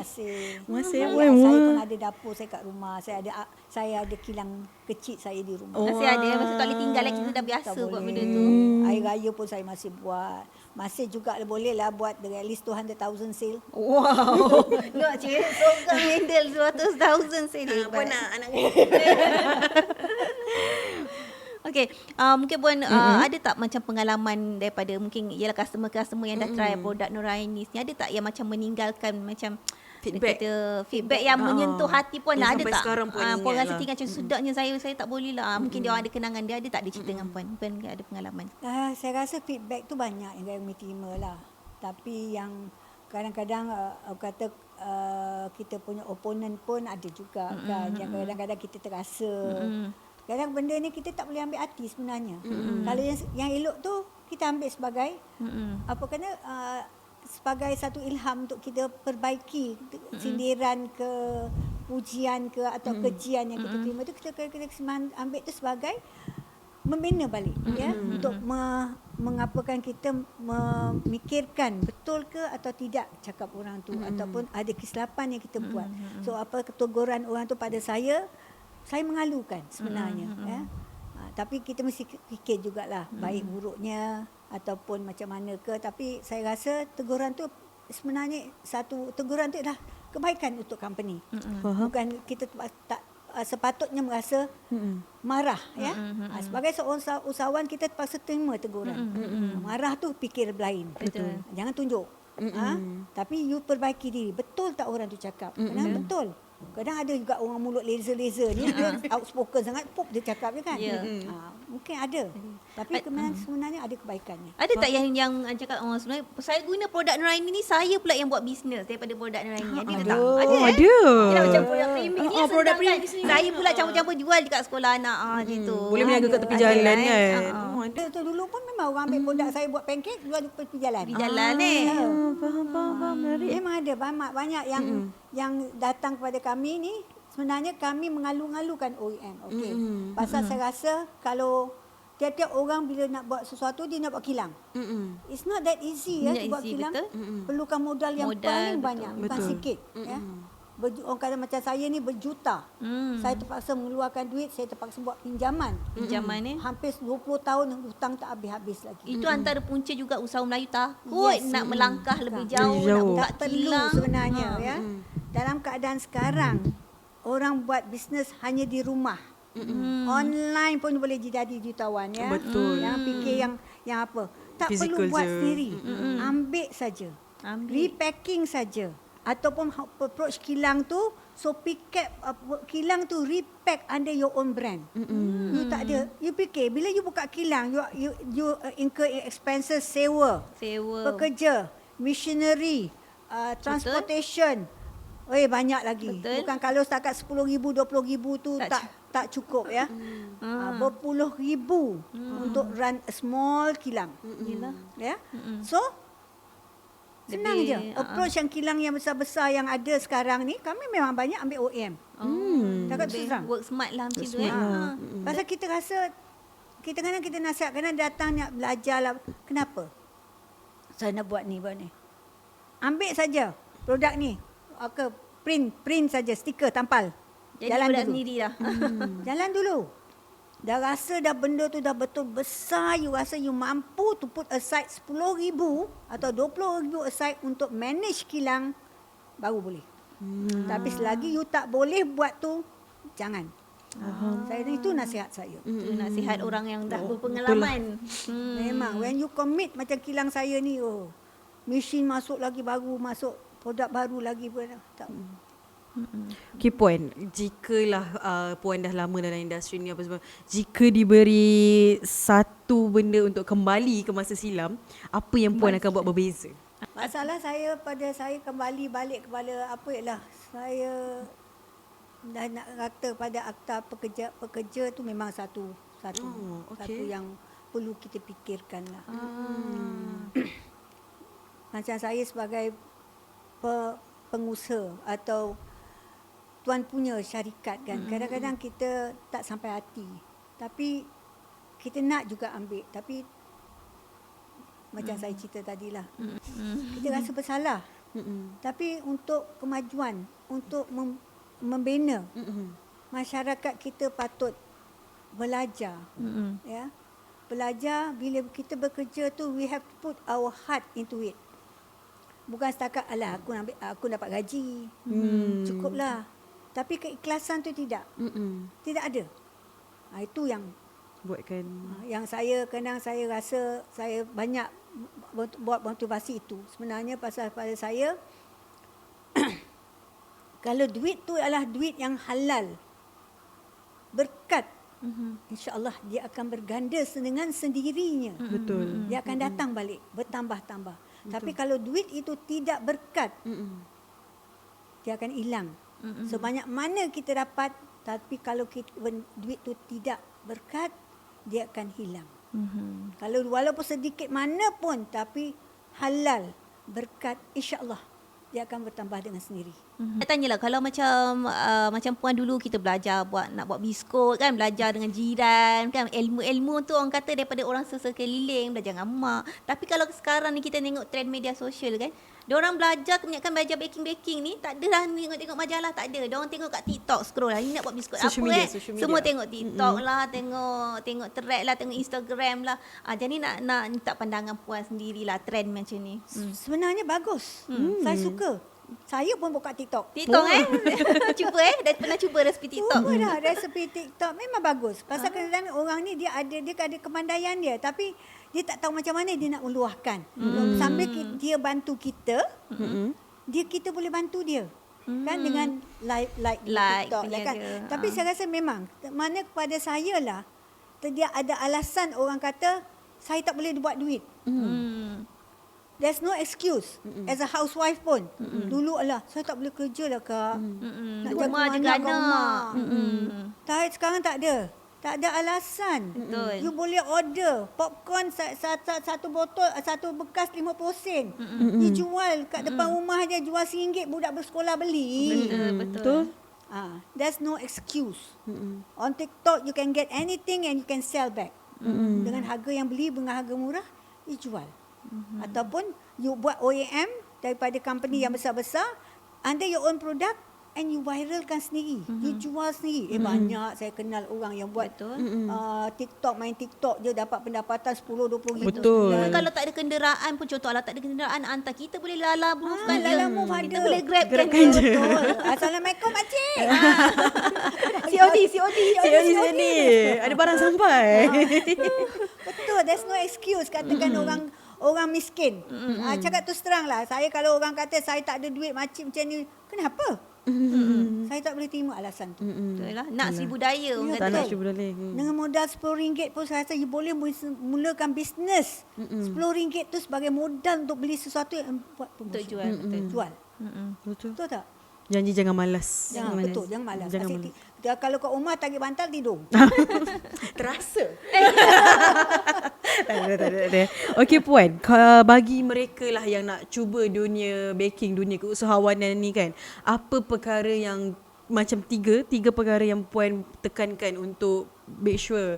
Masih Puan. Saya pun ada dapur saya kat rumah. Saya ada kilang kecil saya di rumah. Masih ada. Masa tak boleh tinggal lah, kita dah biasa Tak buat boleh. benda tu. Air raya pun saya masih buat. Masih juga boleh lah buat at least 200,000 sale. Wow. Nak cik seorang handle 200,000 sale. Puan nak anak Okey, mungkin Puan ada tak macam pengalaman daripada mungkin ialah customer-customer yang dah try produk Nurainis ni, ada tak yang macam meninggalkan macam Feedback. feedback yang menyentuh hati Puan lah, yang ada sampai tak? sekarang Puan ingat Puan rasa lah. tinggal macam sedapnya saya tak boleh lah. Mungkin dia orang ada kenangan dia, ada tak dia cerita dengan Puan? Puan ada pengalaman? Saya rasa feedback tu banyak yang kami terima lah. Tapi yang kadang-kadang kata kita punya opponent pun ada juga kan. Yang kadang-kadang kita terasa. Kadang benda ni kita tak boleh ambil hati sebenarnya. Kalau yang elok tu kita ambil sebagai apa kena sebagai satu ilham untuk kita perbaiki sindiran ke pujian ke atau kejian yang kita terima tu, kita ambil tu sebagai membina balik ya, untuk mengapakan kita memikirkan betul ke atau tidak cakap orang tu ataupun ada kesilapan yang kita buat. So apa keteguran orang tu pada saya mengalukan sebenarnya ya. Tapi kita mesti fikir jugalah baik buruknya ataupun macam mana ke, tapi saya rasa teguran tu sebenarnya satu teguran tu adalah kebaikan untuk company. Bukan kita tak sepatutnya merasa marah ya. Sebagai seorang usahawan kita terpaksa terima teguran. Marah tu fikir lain. Betul. Jangan tunjuk. Tapi you perbaiki diri. Betul tak orang tu cakap? Kadang betul. Kadang ada juga orang mulut laser-laser ni dia outspoken sangat, pop dia cakap je kan. Mungkin ada. Tapi sebenarnya ada kebaikannya. Ada tak yang cakap sebenarnya saya guna produk Nurainis ni, saya pula yang buat bisnes daripada produk Nurainis. Ada tak? Ada. Ada. Dia macam produk premium ni. Produk premium kan. Saya pula campur-campur jual dekat sekolah anak gitu. Boleh berniaga kat tepi jalan kan. Ada dulu pun memang orang ambil produk saya buat pancake jual di tepi jalan. Di jalan ni. Faham. Memang ada banyak yang datang kepada kami ni, sebenarnya kami mengalu-ngalukan OEM. Okey. Pasal saya rasa kalau tiap-tiap orang bila nak buat sesuatu dia nak buat kilang. It's not that easy ya Not buat easy, kilang. betul. Perlukan modal yang paling Modal, banyak, bukan Betul. sikit ya. orang kata macam saya ni berjuta. Saya terpaksa mengeluarkan duit, saya terpaksa buat pinjaman. Pinjaman ni. Hampir 20 tahun hutang tak habis-habis lagi. Itu antara punca juga usaha Melayu takut nak melangkah lebih jauh, Lebih nak jauh. buka Tak perlu kilang. sebenarnya ya. Dalam keadaan sekarang, orang buat bisnes hanya di rumah. Online pun boleh jadi jutawan ya. Betul. Yang fikir yang apa? Tak Physical perlu buat je. sendiri. Ambil saja. Repacking saja. Ataupun approach kilang tu, so pick up kilang tu repack under your own brand. You tak ada. You fikir bila you buka kilang, you incur expenses sewa, pekerja, machinery, transportation. Banyak lagi. Betul. Bukan kalau setakat 10,000, 20,000 tu tak cukup ya. Berpuluh ribu untuk run a small kilang. Yelah. Ya. So senang je. Approach yang kilang yang besar-besar yang ada sekarang ni, kami memang banyak ambil OEM. Cakap terus terang. Work smart lah macam tu Pasal kita rasa kadang-kadang kita nasihat, kadang datang nak belajar lah. Kenapa? Saya nak buat ni. Ambil saja produk ni. Print saja, stiker, tampal. Jadi Jalan budak dulu. sendiri dah. Jalan dulu. Dah rasa dah benda tu dah betul besar, you rasa you mampu to put aside 10,000 atau 20,000 aside untuk manage kilang, baru boleh. Tapi selagi you tak boleh buat tu, jangan. Saya itu nasihat saya. Itu nasihat orang yang dah berpengalaman. Memang when you commit macam kilang saya ni, mesin masuk lagi baru, masuk produk baru lagi pun tak. Okay Puan, jikalah Puan dah lama dalam industri ni apa semua, jika diberi satu benda untuk kembali ke masa silam, apa yang Puan akan buat berbeza? Masalah saya kembali balik kepada apa ialah saya dah nak kata pada akta pekerja tu memang satu yang perlu kita fikirkan lah. Macam saya sebagai pengusaha atau tuan punya syarikat kan, kadang-kadang kita tak sampai hati, tapi kita nak juga ambil, tapi macam saya cerita tadilah, kita rasa bersalah. Tapi untuk kemajuan, untuk membina masyarakat, kita patut belajar. Ya, belajar. Bila kita bekerja tu, we have to put our heart into it. Bukan setakat alah aku dapat gaji, cukuplah. Tapi keikhlasan tu tidak ada. Itu yang Buatkan. Yang kadang saya rasa saya banyak buat motivasi itu. Sebenarnya pasal pada saya kalau duit tu adalah duit yang halal, berkat, insya-Allah dia akan berganda dengan sendirinya. Betul. Dia akan datang balik bertambah-tambah. Tapi kalau duit itu tidak berkat, dia akan hilang. Sebanyak mana kita dapat, tapi kalau duit itu tidak berkat, dia akan hilang. Kalau walaupun sedikit mana pun, tapi halal, berkat, insya-Allah dia akan bertambah dengan sendiri. Saya tanyalah, kalau macam Puan dulu kita belajar nak buat biskut kan, belajar dengan jiran kan, ilmu-ilmu tu orang kata daripada orang sekeliling, belajar dengan mak. Tapi kalau sekarang ni kita tengok trend media sosial kan, diorang belajar, kebanyakan belajar baking ni, tak ada dah tengok majalah, tak ada. Diorang tengok kat TikTok, scroll lah, ni nak buat biskut Social apa media. semua tengok TikTok lah, tengok thread lah, tengok Instagram lah. Jadi nak minta pandangan Puan sendirilah trend macam ni. Sebenarnya bagus. Saya suka. Saya pun buka TikTok. TikTok cuba dah pernah cuba resipi TikTok. Cuba dah resipi TikTok, memang bagus. Pasal kadang-kadang orang ni dia ada kepandaian dia, tapi dia tak tahu macam mana dia nak meluahkan. Sambil dia bantu kita, kita boleh bantu dia. Kan dengan like TikTok kan. Tapi saya rasa memang mana kepada saya lah, dia ada alasan orang kata saya tak boleh buat duit. There's no excuse. As a housewife pun. Dulu saya tak boleh kerja lah Kak. Nak Rumah jaga juga anak kat rumah. anak. Sekarang tak ada. Tak ada alasan. Betul. You boleh order popcorn satu botol, satu bekas 50 sen. You jual kat depan rumah dia, jual RM1, budak bersekolah beli. Betul. There's no excuse. On TikTok you can get anything and you can sell back. Dengan harga yang beli, dengan harga murah, you jual. Ataupun you buat OEM daripada company yang besar-besar under your own product and you viralkan sendiri. You jual sendiri. Banyak saya kenal orang yang buat TikTok, main TikTok je dapat pendapatan 10-20 ribu. Betul. Kalau tak ada kenderaan pun, contoh lah tak ada kenderaan hantar, kita boleh Lala Move kan je. Lala Move Kita ada. boleh grabkan Grabkan je. je. Betul. Assalamualaikum pakcik. COD. Ni ada barang sampai. Betul, there's no excuse katakan orang miskin. Cakap terus terang lah, saya kalau orang kata saya tak ada duit macam ni, kenapa? Saya tak boleh terima alasan tu. Betul lah. Nak seribu daya. orang Tak kata. nak cuba boleh. Dengan modal RM10 pun saya rasa you boleh mulakan bisnes. RM10 tu sebagai modal untuk beli sesuatu yang buat Untuk promosi. jual. Betul. Jual. Betul. Betul tak? Janji jangan malas. Jangan malas. Jangan Asyik kalau kat rumah tarik bantal tidur. Terasa. Tak ada. Okey Puan, bagi mereka lah yang nak cuba dunia baking, dunia keusahawanan ni kan, apa perkara yang macam tiga perkara yang Puan tekankan untuk make sure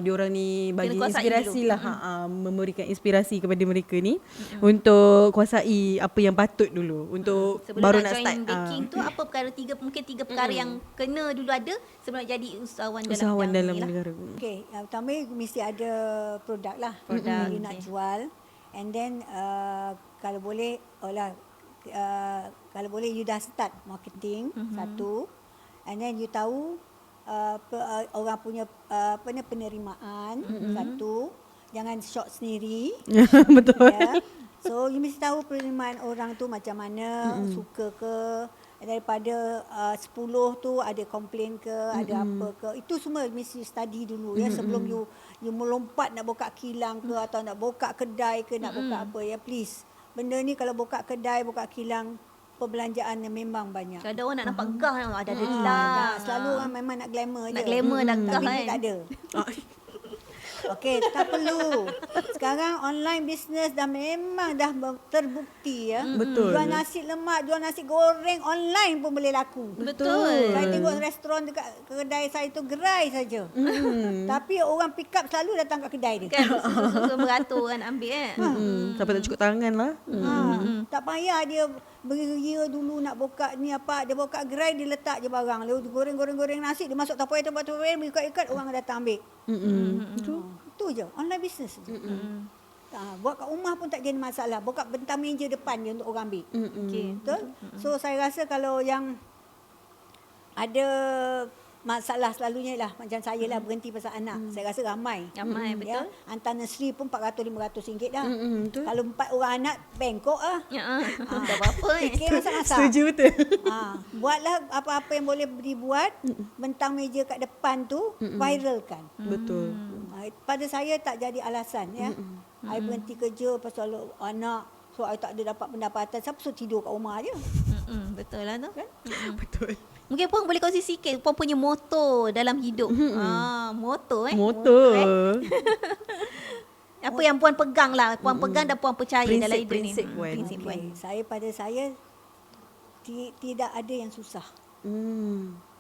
diorang ni bagi Kena kuasai inspirasi dulu. lah, memberikan inspirasi kepada mereka ni untuk kuasai apa yang patut dulu untuk Sebelum baru nak nak join start baking tu, apa perkara mungkin tiga perkara yang kena dulu ada sebelum nak jadi usahawan usahawan dalam ni lah. negara. Okey, yang pertama mesti ada produk lah. Produk, You nak jual. And then kalau boleh kalau boleh you dah start marketing satu. And then you tahu orang punya penerimaan satu. Jangan short sendiri. Betul. Ya. So you mesti tahu penerimaan orang tu macam mana, suka ke, daripada 10 tu ada komplain ke, ada apa ke. Itu semua mesti study dulu ya sebelum you melompat nak buka kilang ke atau nak buka kedai ke, nak buka apa ya, please. Benda ni kalau buka kedai, buka kilang, perbelanjaan yang memang banyak. Ada orang nak nampak gah, ada lah. Selalu orang memang nak glamour je. Nak glamour, nak gah Tapi kan. dia tak ada. Okey, tak perlu. Sekarang online business dah memang dah terbukti ya. Betul. Jual nasi lemak, jual nasi goreng online pun boleh laku. Betul. Saya tengok restoran dekat kedai saya tu gerai saja. Tapi orang pick up selalu datang kat kedai dia. Kan susun beratur kan ambil Sampai tak cukup tangan lah. Tak payah dia beria dulu nak buka ni apa, dia buka gerai, dia letak je barang. Lalu goreng nasi, dia masuk tapoy ikat orang datang ambil. Itu je, online business je. Buat kat rumah pun tak jadi masalah. Buka bentang meja depan je untuk orang ambil. Okey. Betul? So saya rasa kalau yang ada masalah selalunya lah macam saya lah berhenti pasal anak. Saya rasa ramai. Ramai, betul. Hantar nursery pun RM400-500 dah. Betul. Kalau 4 orang anak, bengkok lah. Ya. Tak apa-apa Fikir masak-masak. Setuju betul. Buatlah apa-apa yang boleh dibuat. Bentang meja kat depan tu, viralkan. Betul. Pada saya tak jadi alasan ya. I berhenti kerja pasal anak. So I tak ada dapat pendapatan. Siapa suruh tidur kat rumah je? Betul lah tu. Kan? Betul. Mungkin Puan boleh kongsi sikit Puan punya moto dalam hidup. Moto Motor. Apa yang Puan pegang lah. Puan pegang dan Puan percaya dalam hidup ni. Prinsip Puan. Prinsip Puan. Okay. Pada saya tidak ada yang susah.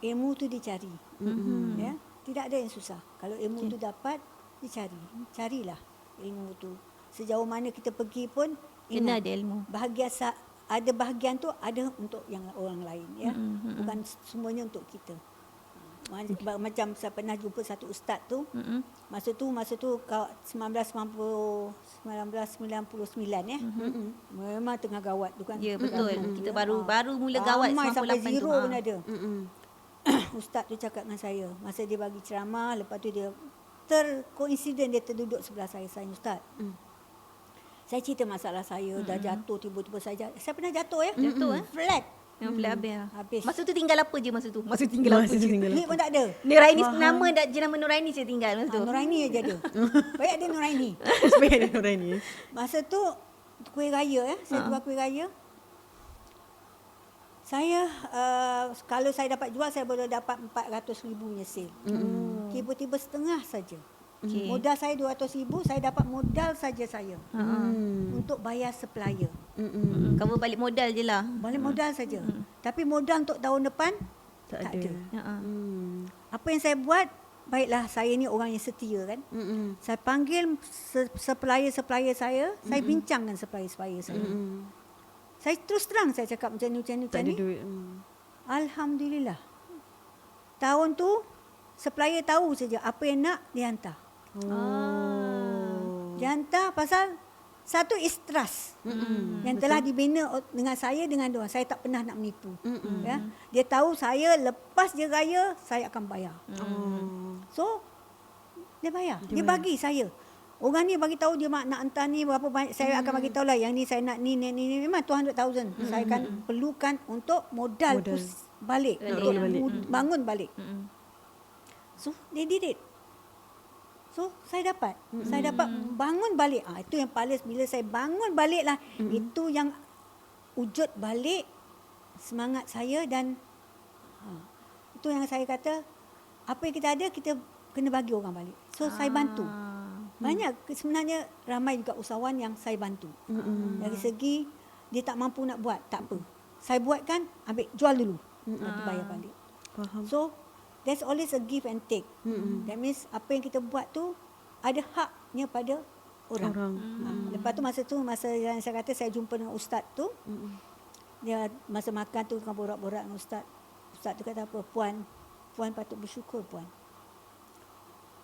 Ilmu tu dicari. Ya, tidak ada yang susah. Kalau ilmu tu dapat, dicari. Carilah ilmu tu. Sejauh mana kita pergi pun Kena ingat, ada ilmu. ada bahagian tu ada untuk yang orang lain ya. Bukan semuanya untuk kita. Macam saya pernah jumpa satu ustaz tu. Masa tu 1999 ya. Memang tengah gawat tu kan. Ya, betul. Kita baru mula gawat Ramai sampai 98 tu. zero pun ada. Ustaz tu cakap dengan saya, masa dia bagi ceramah, lepas tu dia terkoinsiden dia terduduk sebelah saya ustaz. Saya cerita masalah saya, dah jatuh tiba-tiba saya pernah jatuh ya. Jatuh Flat. Yang flat habis. Habis. Masa tu tinggal apa je masa tu? Masa tu tinggal apa je? Duit pun tak ada. Nuraini nama jenama Nuraini saya tinggal masa tu. Nuraini je ada. Baik ada Nuraini. Supaya ada orang ni. Masa tu kuih raya ya, saya jual kuih raya. Saya kalau saya dapat jual saya boleh dapat 400,000 punya sale. Tiba-tiba setengah saja. Okay. Modal saya 200,000, saya dapat modal saja saya. Untuk bayar supplier. Cover balik modal je lah. Balik modal saja. Tapi modal untuk tahun depan tak ada. Apa yang saya buat, baiklah saya ni orang yang setia kan. Saya panggil supplier saya, saya bincang dengan supplier saya. Saya terus terang saya cakap macam ni. Tak ada duit. Alhamdulillah. Tahun tu supplier tahu saja apa yang nak dia hantar. Dia hantar pasal satu is trust yang telah dibina dengan saya dengan dia. Saya tak pernah nak menipu. Ya. Dia tahu saya lepas dia raya saya akan bayar. So dia bayar. Dia bagi saya. Orang ni bagi tahu dia nak hantar ni berapa banyak, saya akan bagi tahu lah yang ni saya nak ni memang 200,000 saya akan perlukan untuk modal. Tu balik untuk bangun balik. So they did it. So saya dapat bangun balik. Itu yang paling bila saya bangun balik lah, itu yang wujud balik semangat saya dan itu yang saya kata apa yang kita ada kita kena bagi orang balik. So saya bantu. Banyak sebenarnya ramai juga usahawan yang saya bantu. Dari segi dia tak mampu nak buat, tak apa. Saya buatkan, ambil jual dulu. Nanti bayar balik. Faham. So there's always a give and take. That means apa yang kita buat tu ada haknya pada orang. Lepas tu masa yang saya kata saya jumpa dengan ustaz tu, dia masa makan tu tengah borak-borak dengan ustaz. Ustaz tu kata apa? Puan patut bersyukur puan.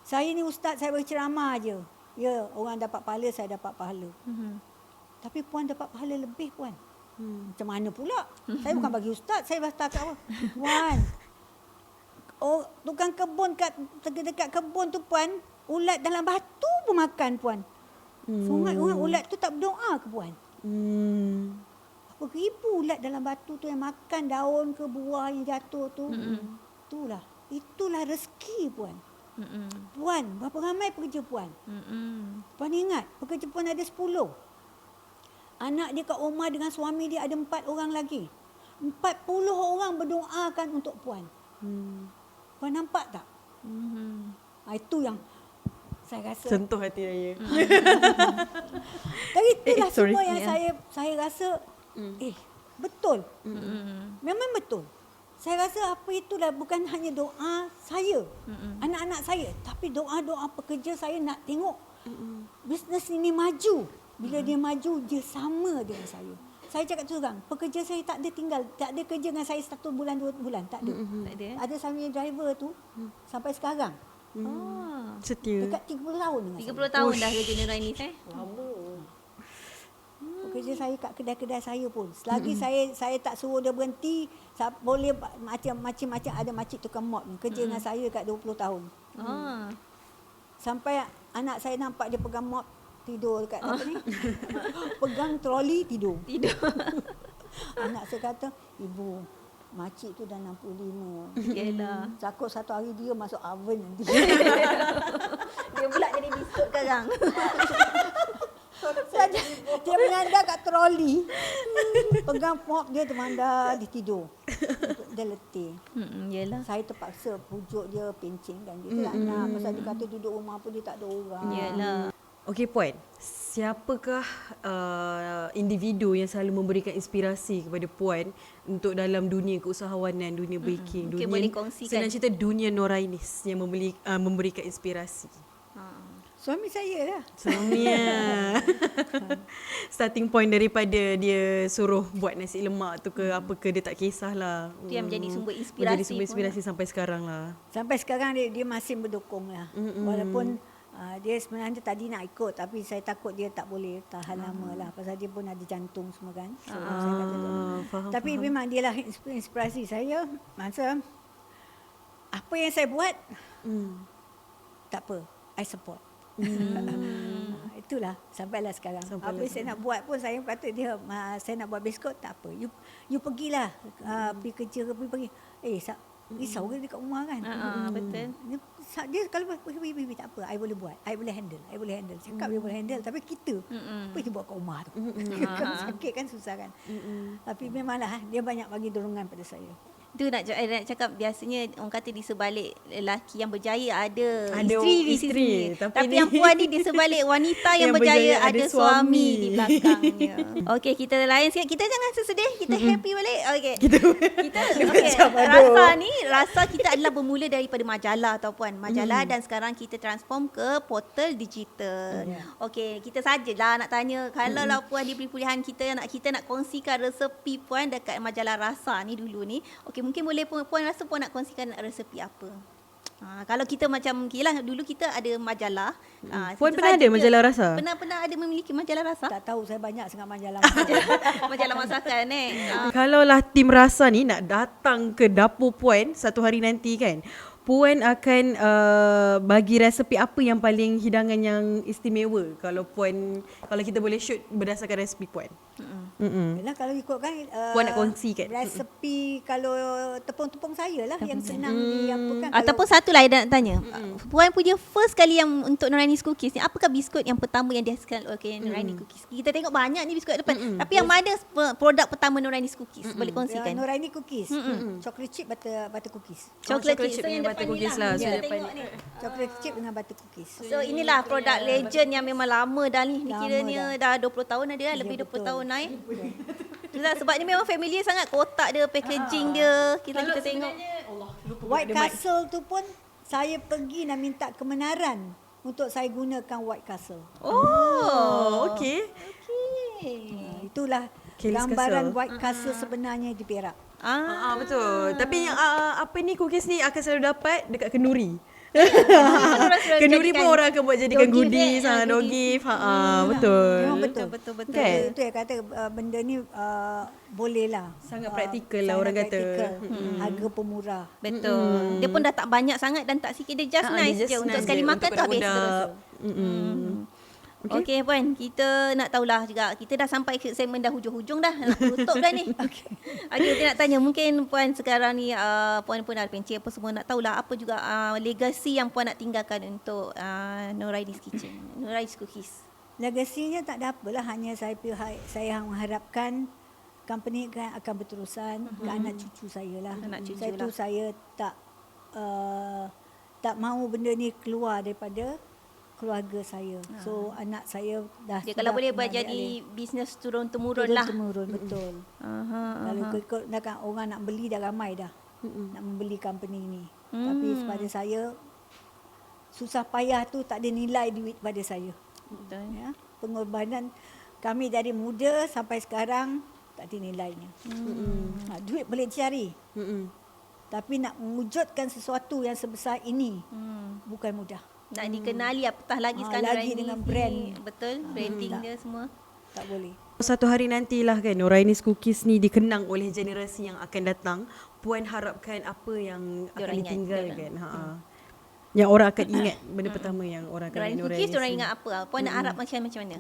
Saya ni ustaz, saya berceramah aje. Ya, orang dapat pahala, saya dapat pahala. Tapi puan dapat pahala lebih puan. Macam mana pula? Saya bukan bagi ustaz, saya bercakap apa? Puan, tukang kebun dekat kebun tu puan, ulat dalam batu pun makan puan. Sungai ulat tu tak berdoa ke puan? Apa ribu ulat dalam batu tu yang makan daun ke buah yang jatuh tu. Itulah rezeki puan. Puan, berapa ramai pekerja puan? Puan ingat, pekerja puan ada 10. Anak dia kat rumah dengan suami dia ada 4 orang lagi. 40 orang berdoakan untuk puan. Puan nampak tak? Itu yang saya rasa Sentuh hati saya. Tapi itulah sorry. semua yang saya rasa betul. Memang betul. Saya rasa apa itulah bukan hanya doa saya, anak-anak saya, tapi doa-doa pekerja saya nak tengok bisnes ini maju. Bila dia maju, dia sama dengan saya. Saya cakap terang, pekerja saya tak ada kerja dengan saya 1 bulan 2 bulan, tak ada. Tak ada. Ada saya driver tu sampai sekarang. Setia. Dekat 30 tahun dengan 30 tahun dah kerja Nurainis Pekerja saya kat kedai-kedai saya pun. Selagi saya tak suruh dia berhenti, boleh macam-macam ada makcik tukang mop ni kerja dengan saya kat 20 tahun. Sampai anak saya nampak dia pegang mop tidur dekat apa ni? Pegang troli tidur. Anak saya kata, "Ibu, makcik tu dah 65. Yalah. Takut satu hari dia masuk oven nanti." Dia pula jadi biskut sekarang. Dia menandar kat troli. Pegang mop dia termandar, dia tidur. Dia letih. Yalah. Saya terpaksa pujuk dia, pencingkan dia. Dia tak nak. Pasal dia kata duduk rumah pun dia tak ada orang. Yalah. Okey puan, siapakah individu yang selalu memberikan inspirasi kepada puan untuk dalam dunia keusahawanan, dunia baking, Mungkin dunia boleh kongsikan. senang cerita dunia Nurainis yang memberikan inspirasi? Suami saya lah. Suami starting point daripada dia suruh buat nasi lemak tu ke apa ke, dia tak kisahlah. Itu yang menjadi sumber inspirasi. Menjadi sumber inspirasi sampai sekarang lah. Sampai sekarang dia masih berdukung lah. Walaupun dia sebenarnya tadi nak ikut, tapi saya takut dia tak boleh tahan lama lah. Pasal dia pun ada jantung semua kan. So, saya kata faham, tapi memang dia lah inspirasi saya. Masa apa yang saya buat, tak apa, I support. Itulah sampailah sekarang. Apa yang saya nak buat pun saya kata dia, saya nak buat biskut tak apa. You pergilah pergi kerja ke pergi. Risau ke dekat rumah kan. Betul. Dia kalau pergi tak apa, I boleh buat. I boleh handle. Cakap dia boleh handle, tapi kita apa dia buat kat rumah tu. Sakit kan, susah kan. Tapi memanglah dia banyak bagi dorongan pada saya. Tu nak cakap biasanya orang kata di sebalik lelaki yang berjaya ada isteri isteri. Tapi ni yang puan ni di sebalik wanita yang berjaya ada suami di belakangnya. Okey, kita lain sikit. Kita jangan sesedih, kita happy balik. Okey. Kita okey. Rasa kita adalah bermula daripada majalah tau puan. Majalah dan sekarang kita transform ke portal digital. Okey, kita sajalah nak tanya kalau lah puan diberi pilihan kita nak kongsikan resepi puan dekat majalah Rasa ni dulu ni. Okey, mungkin boleh puan rasa puan nak kongsikan resepi apa? Kalau kita macam dulu kita ada majalah. Puan kita pernah saja ada majalah rasa? Pernah ada memiliki majalah rasa? Tak tahu, saya banyak sangat majalah. Majalah masakan Kalaulah tim rasa ni nak datang ke dapur puan satu hari nanti kan, puan akan bagi resepi apa yang paling hidangan yang istimewa kalau kita boleh shoot berdasarkan resepi puan. Yalah, kalau ikutkan Puan nak kongsikan. resepi kalau tepung-tepung saya lah yang senang diapakan. Ataupun satu lah yang nak tanya. Puan punya first kali yang untuk Nurani's Cookies ni, apakah biskut yang pertama yang dihasilkan oleh Nurani's Cookies? Kita tengok banyak ni biskut depan. Tapi yang mana produk pertama Nurani's Cookies? Boleh kongsikan? Nuraini Cookies. Chocolate chip butter cookies. Chocolate chocolate chip chip yang dengan butter depan ni cookies lah. lah. Kita So, tengok ni. Chocolate chip dengan butter cookies. So inilah produk legend yang memang lama dah ni. Ni Lama kiranya dah 20 tahun ada lah. Lebih 20 tahun naik. Sebab ni memang familiar sangat. Kotak dia, packaging dia. Kita tengok. White Castle tu pun saya pergi nak minta kebenaran untuk saya gunakan White Castle. Oh, okey. Itulah Kelly's gambaran Castle. White Castle sebenarnya di Perak. Betul. Tapi yang apa ni cookies ni akan selalu dapat dekat kenduri. Orang sudah Kenduri pun jadikan orang akan buat jadikan dog gift, goodies, dog gift. Betul. Memang betul. Betul. Kan? Itu yang kata benda ni boleh lah. Sangat praktikal lah orang kata. Harga pun murah. Betul. Dia pun dah tak banyak sangat dan tak sikit. Dia just nice dia just je. Untuk nice sekali je, makan untuk tu habis budak-budak. terus. Okey puan, kita nak tahulah juga. Kita dah sampai ke segmen dah hujung-hujung dah. Nak tutup dah ni. Okey, kita nak tanya. Mungkin puan sekarang ni, puan pun ada pencet apa semua. Nak tahulah apa juga legacy yang puan nak tinggalkan untuk Nurai's Kitchen, Nurai's Cookies. Legasinya tak ada apalah. Hanya saya mengharapkan company akan berterusan ke anak cucu saya lah. Anak cucu Saya lah. tu saya tak mahu benda ni keluar daripada keluarga saya. So anak saya dah Dia kalau boleh buat kembali jadi bisnes turun-temurun turun lah. temurun betul. Kalau ikut orang nak beli dah ramai dah. Nak membeli company ni. Tapi pada saya susah payah tu tak ada nilai duit pada saya. Betul. Ya, pengorbanan kami dari muda sampai sekarang tak ada nilainya. Duit boleh dicari. Tapi nak mewujudkan sesuatu yang sebesar ini bukan mudah. Nak dikenali apatah lagi sekarang lagi Nurai's dengan ni. brand. Betul, branding dia semua. Tak boleh. Satu hari nantilah kan Nurai's Cookies ni dikenang oleh generasi yang akan datang. Puan harapkan apa yang akan Diorang ingat, ditinggalkan? Yang orang akan ingat benda pertama yang orang akan ingat Nurai's Cookies orang ingat apa? Puan nak harap macam mana?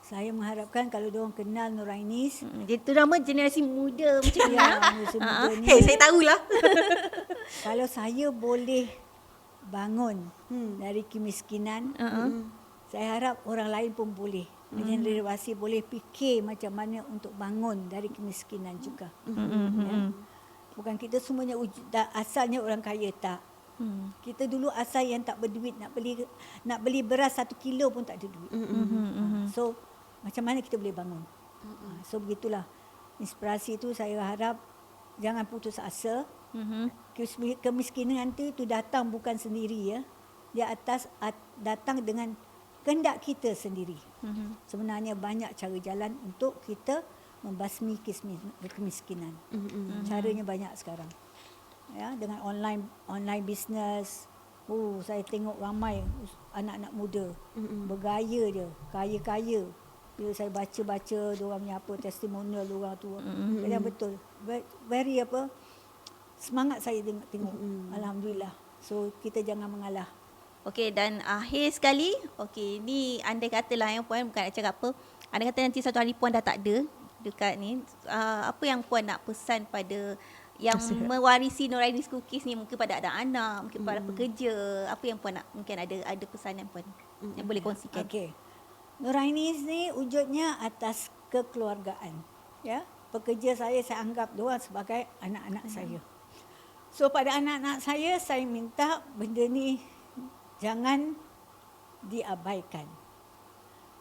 Saya mengharapkan kalau diorang kenal Nurainis, Dia terutama generasi muda macam ni. musim muda ni, Hey, saya tahulah. kalau saya boleh bangun dari kemiskinan, saya harap orang lain pun boleh. Generasi boleh fikir macam mana untuk bangun dari kemiskinan juga. Ya. Bukan kita semuanya asalnya orang kaya, tak. Kita dulu asal yang tak berduit, nak beli beras 1 kilo pun tak ada duit. So macam mana kita boleh bangun? So begitulah. Inspirasi itu saya harap jangan putus asa. Kemiskinan itu datang bukan sendiri, ya. Dia datang dengan kehendak kita sendiri. Sebenarnya banyak cara jalan untuk kita membasmi kemiskinan. Caranya banyak sekarang. Ya, dengan online business. Saya tengok ramai anak-anak muda bergaya dia, kaya-kaya. Bila saya baca diorang punya testimonial diorang tu, kadang betul. Very semangat saya tengok. Alhamdulillah. So kita jangan mengalah. Okey, dan akhir sekali, okey, ni andai katalah yang puan bukan nak cakap apa. Andai kata nanti satu hari puan dah tak ada dekat ni, apa yang puan nak pesan pada yang mewarisi Nurai's Cookies ni, mungkin pada anak-anak, mungkin pada pekerja, apa yang puan nak, mungkin ada pesanan puan yang boleh kongsikan. Okey. Nurainis ni wujudnya atas kekeluargaan. Ya, pekerja saya anggap diorang sebagai anak-anak saya. So pada anak-anak saya minta benda ni jangan diabaikan.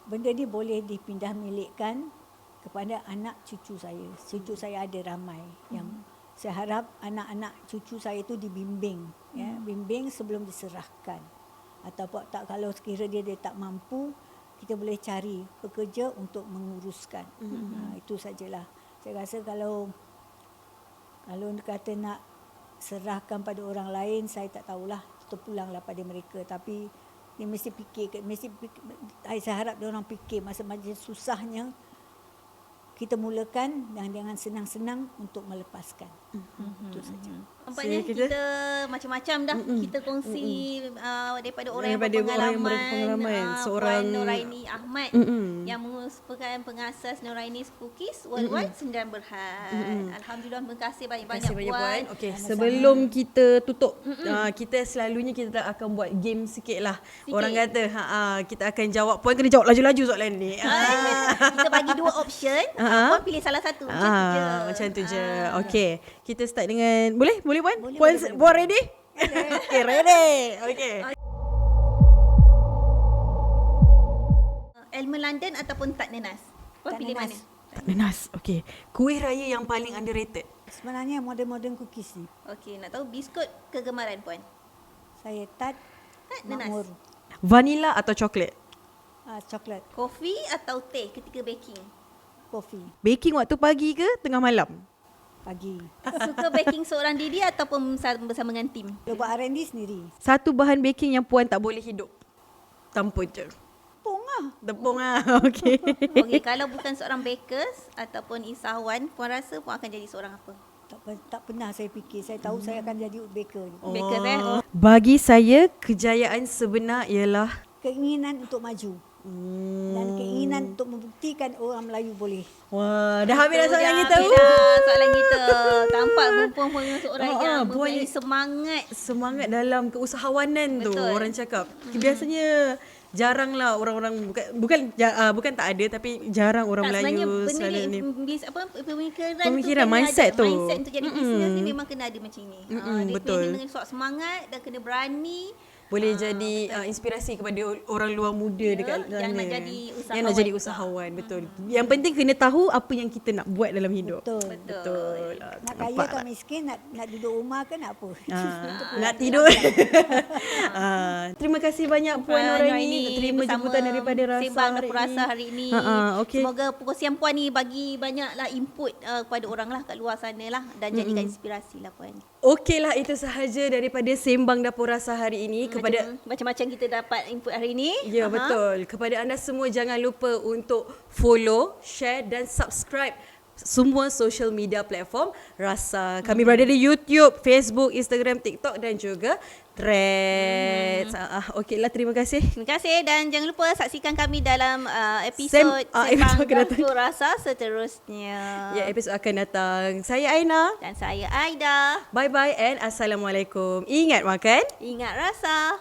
Benda ni boleh dipindah milikkan kepada anak cucu saya. Cucu saya ada ramai yang saya harap anak-anak cucu saya tu dibimbing, ya, bimbing sebelum diserahkan. Ataupun kalau sekiranya dia tak mampu, kita boleh cari pekerja untuk menguruskan. Itu sajalah. Saya rasa kalau Kalau kata nak serahkan pada orang lain, saya tak tahulah. Terpulanglah pada mereka. Tapi dia mesti fikir, saya harap dia orang fikir masa-masa susahnya kita mulakan dan dengan senang-senang untuk melepaskan. Itu saja. Nampaknya So, kita- kita macam-macam dah kita kongsi daripada orang Daripada yang orang yang berpengalaman. berpengalaman. Seorang- Puan Nuraini Ahmad yang merupakan pengasas Nurainis Cookies Worldwide Sendirian Berhad. Alhamdulillah, terima kasih banyak-banyak Terima kasih banyak Puan. Puan. Okey, sebelum kita tutup, kita selalunya kita akan buat game sikit lah. Orang kata, kita akan jawab. Puan kena jawab laju-laju soalan ni. Kita bagi 2 option. Puan pilih salah satu. Macam tu je. Macam tu je. Okey, kita start dengan boleh Puan? Boleh, Puan boleh. Puan ready? Okey, ready. Okey. Elmer London ataupun tak nenas? Puan Tak pilih nenas. mana? Tak nenas. Okey. Kuih raya yang paling underrated. Sebenarnya modern cookies ni, Okey, nak tahu biskut kegemaran Puan? saya Tat Tak nenas. Makmur. Vanilla atau coklat? Coklat, Kopi atau teh ketika baking? kopi, Baking waktu pagi ke tengah malam? pagi. Suka baking seorang diri ataupun bersama dengan tim? Kalau buat R&D sendiri. Satu bahan baking yang Puan tak boleh hidup tanpa je. Tepung lah. Tepung ah. Okey. Okey, kalau bukan seorang bakers ataupun isawan, Puan rasa Puan akan jadi seorang apa? Tak pernah saya fikir. Saya tahu saya akan jadi baker. Bakers Bagi saya kejayaan sebenar ialah Keinginan untuk maju. Dan keinginan untuk membuktikan orang Melayu boleh. wah, dah habis dah soalan kita. Habis dah soalan kita. Tampak Puan seorang yang Puan mempunyai semangat. Semangat dalam keusahawanan tu Betul. orang cakap. Biasanya jaranglah orang-orang bukan tak ada tapi jarang orang Tak, sebenarnya Melayu benda selalu ni. Pemikiran mindset tu. Mindset untuk jadi bisnes ni memang kena ada macam ni. Dia betul. kena dengan suatu semangat dan kena berani. Boleh jadi inspirasi kepada orang luar muda dekat sana. yang nak jadi Yang nak jadi usahawan, betul. Yang penting kena tahu apa yang kita nak buat dalam hidup. Betul. Betul. Nak kaya Nampak kan tak? miskin, nak duduk rumah kan nak apa. Nak tidur. Terima kasih banyak Puan Nuraini untuk terima jemputan daripada Rasa Sembang hari Dapur Rasa ini. hari ini. Okey. Semoga perkongsian Puan ni bagi banyaklah input kepada orang lah kat luar sana lah dan jadikan inspirasi lah Puan. Okeylah, itu sahaja daripada Sembang Dapur Rasa hari ini. Kepada Macam-macam kita dapat input hari ini. Ya, betul. Kepada anda semua jangan lupa untuk follow, share dan subscribe semua social media platform Rasa. Kami berada di YouTube, Facebook, Instagram, TikTok dan juga Threads. Okeylah, terima kasih. Terima kasih dan jangan lupa saksikan kami dalam episod Sembang episod akan datang. Dapur Rasa seterusnya. Ya, episod akan datang. Saya Aina. Dan saya Aida. Bye-bye and Assalamualaikum. Ingat makan. Ingat rasa.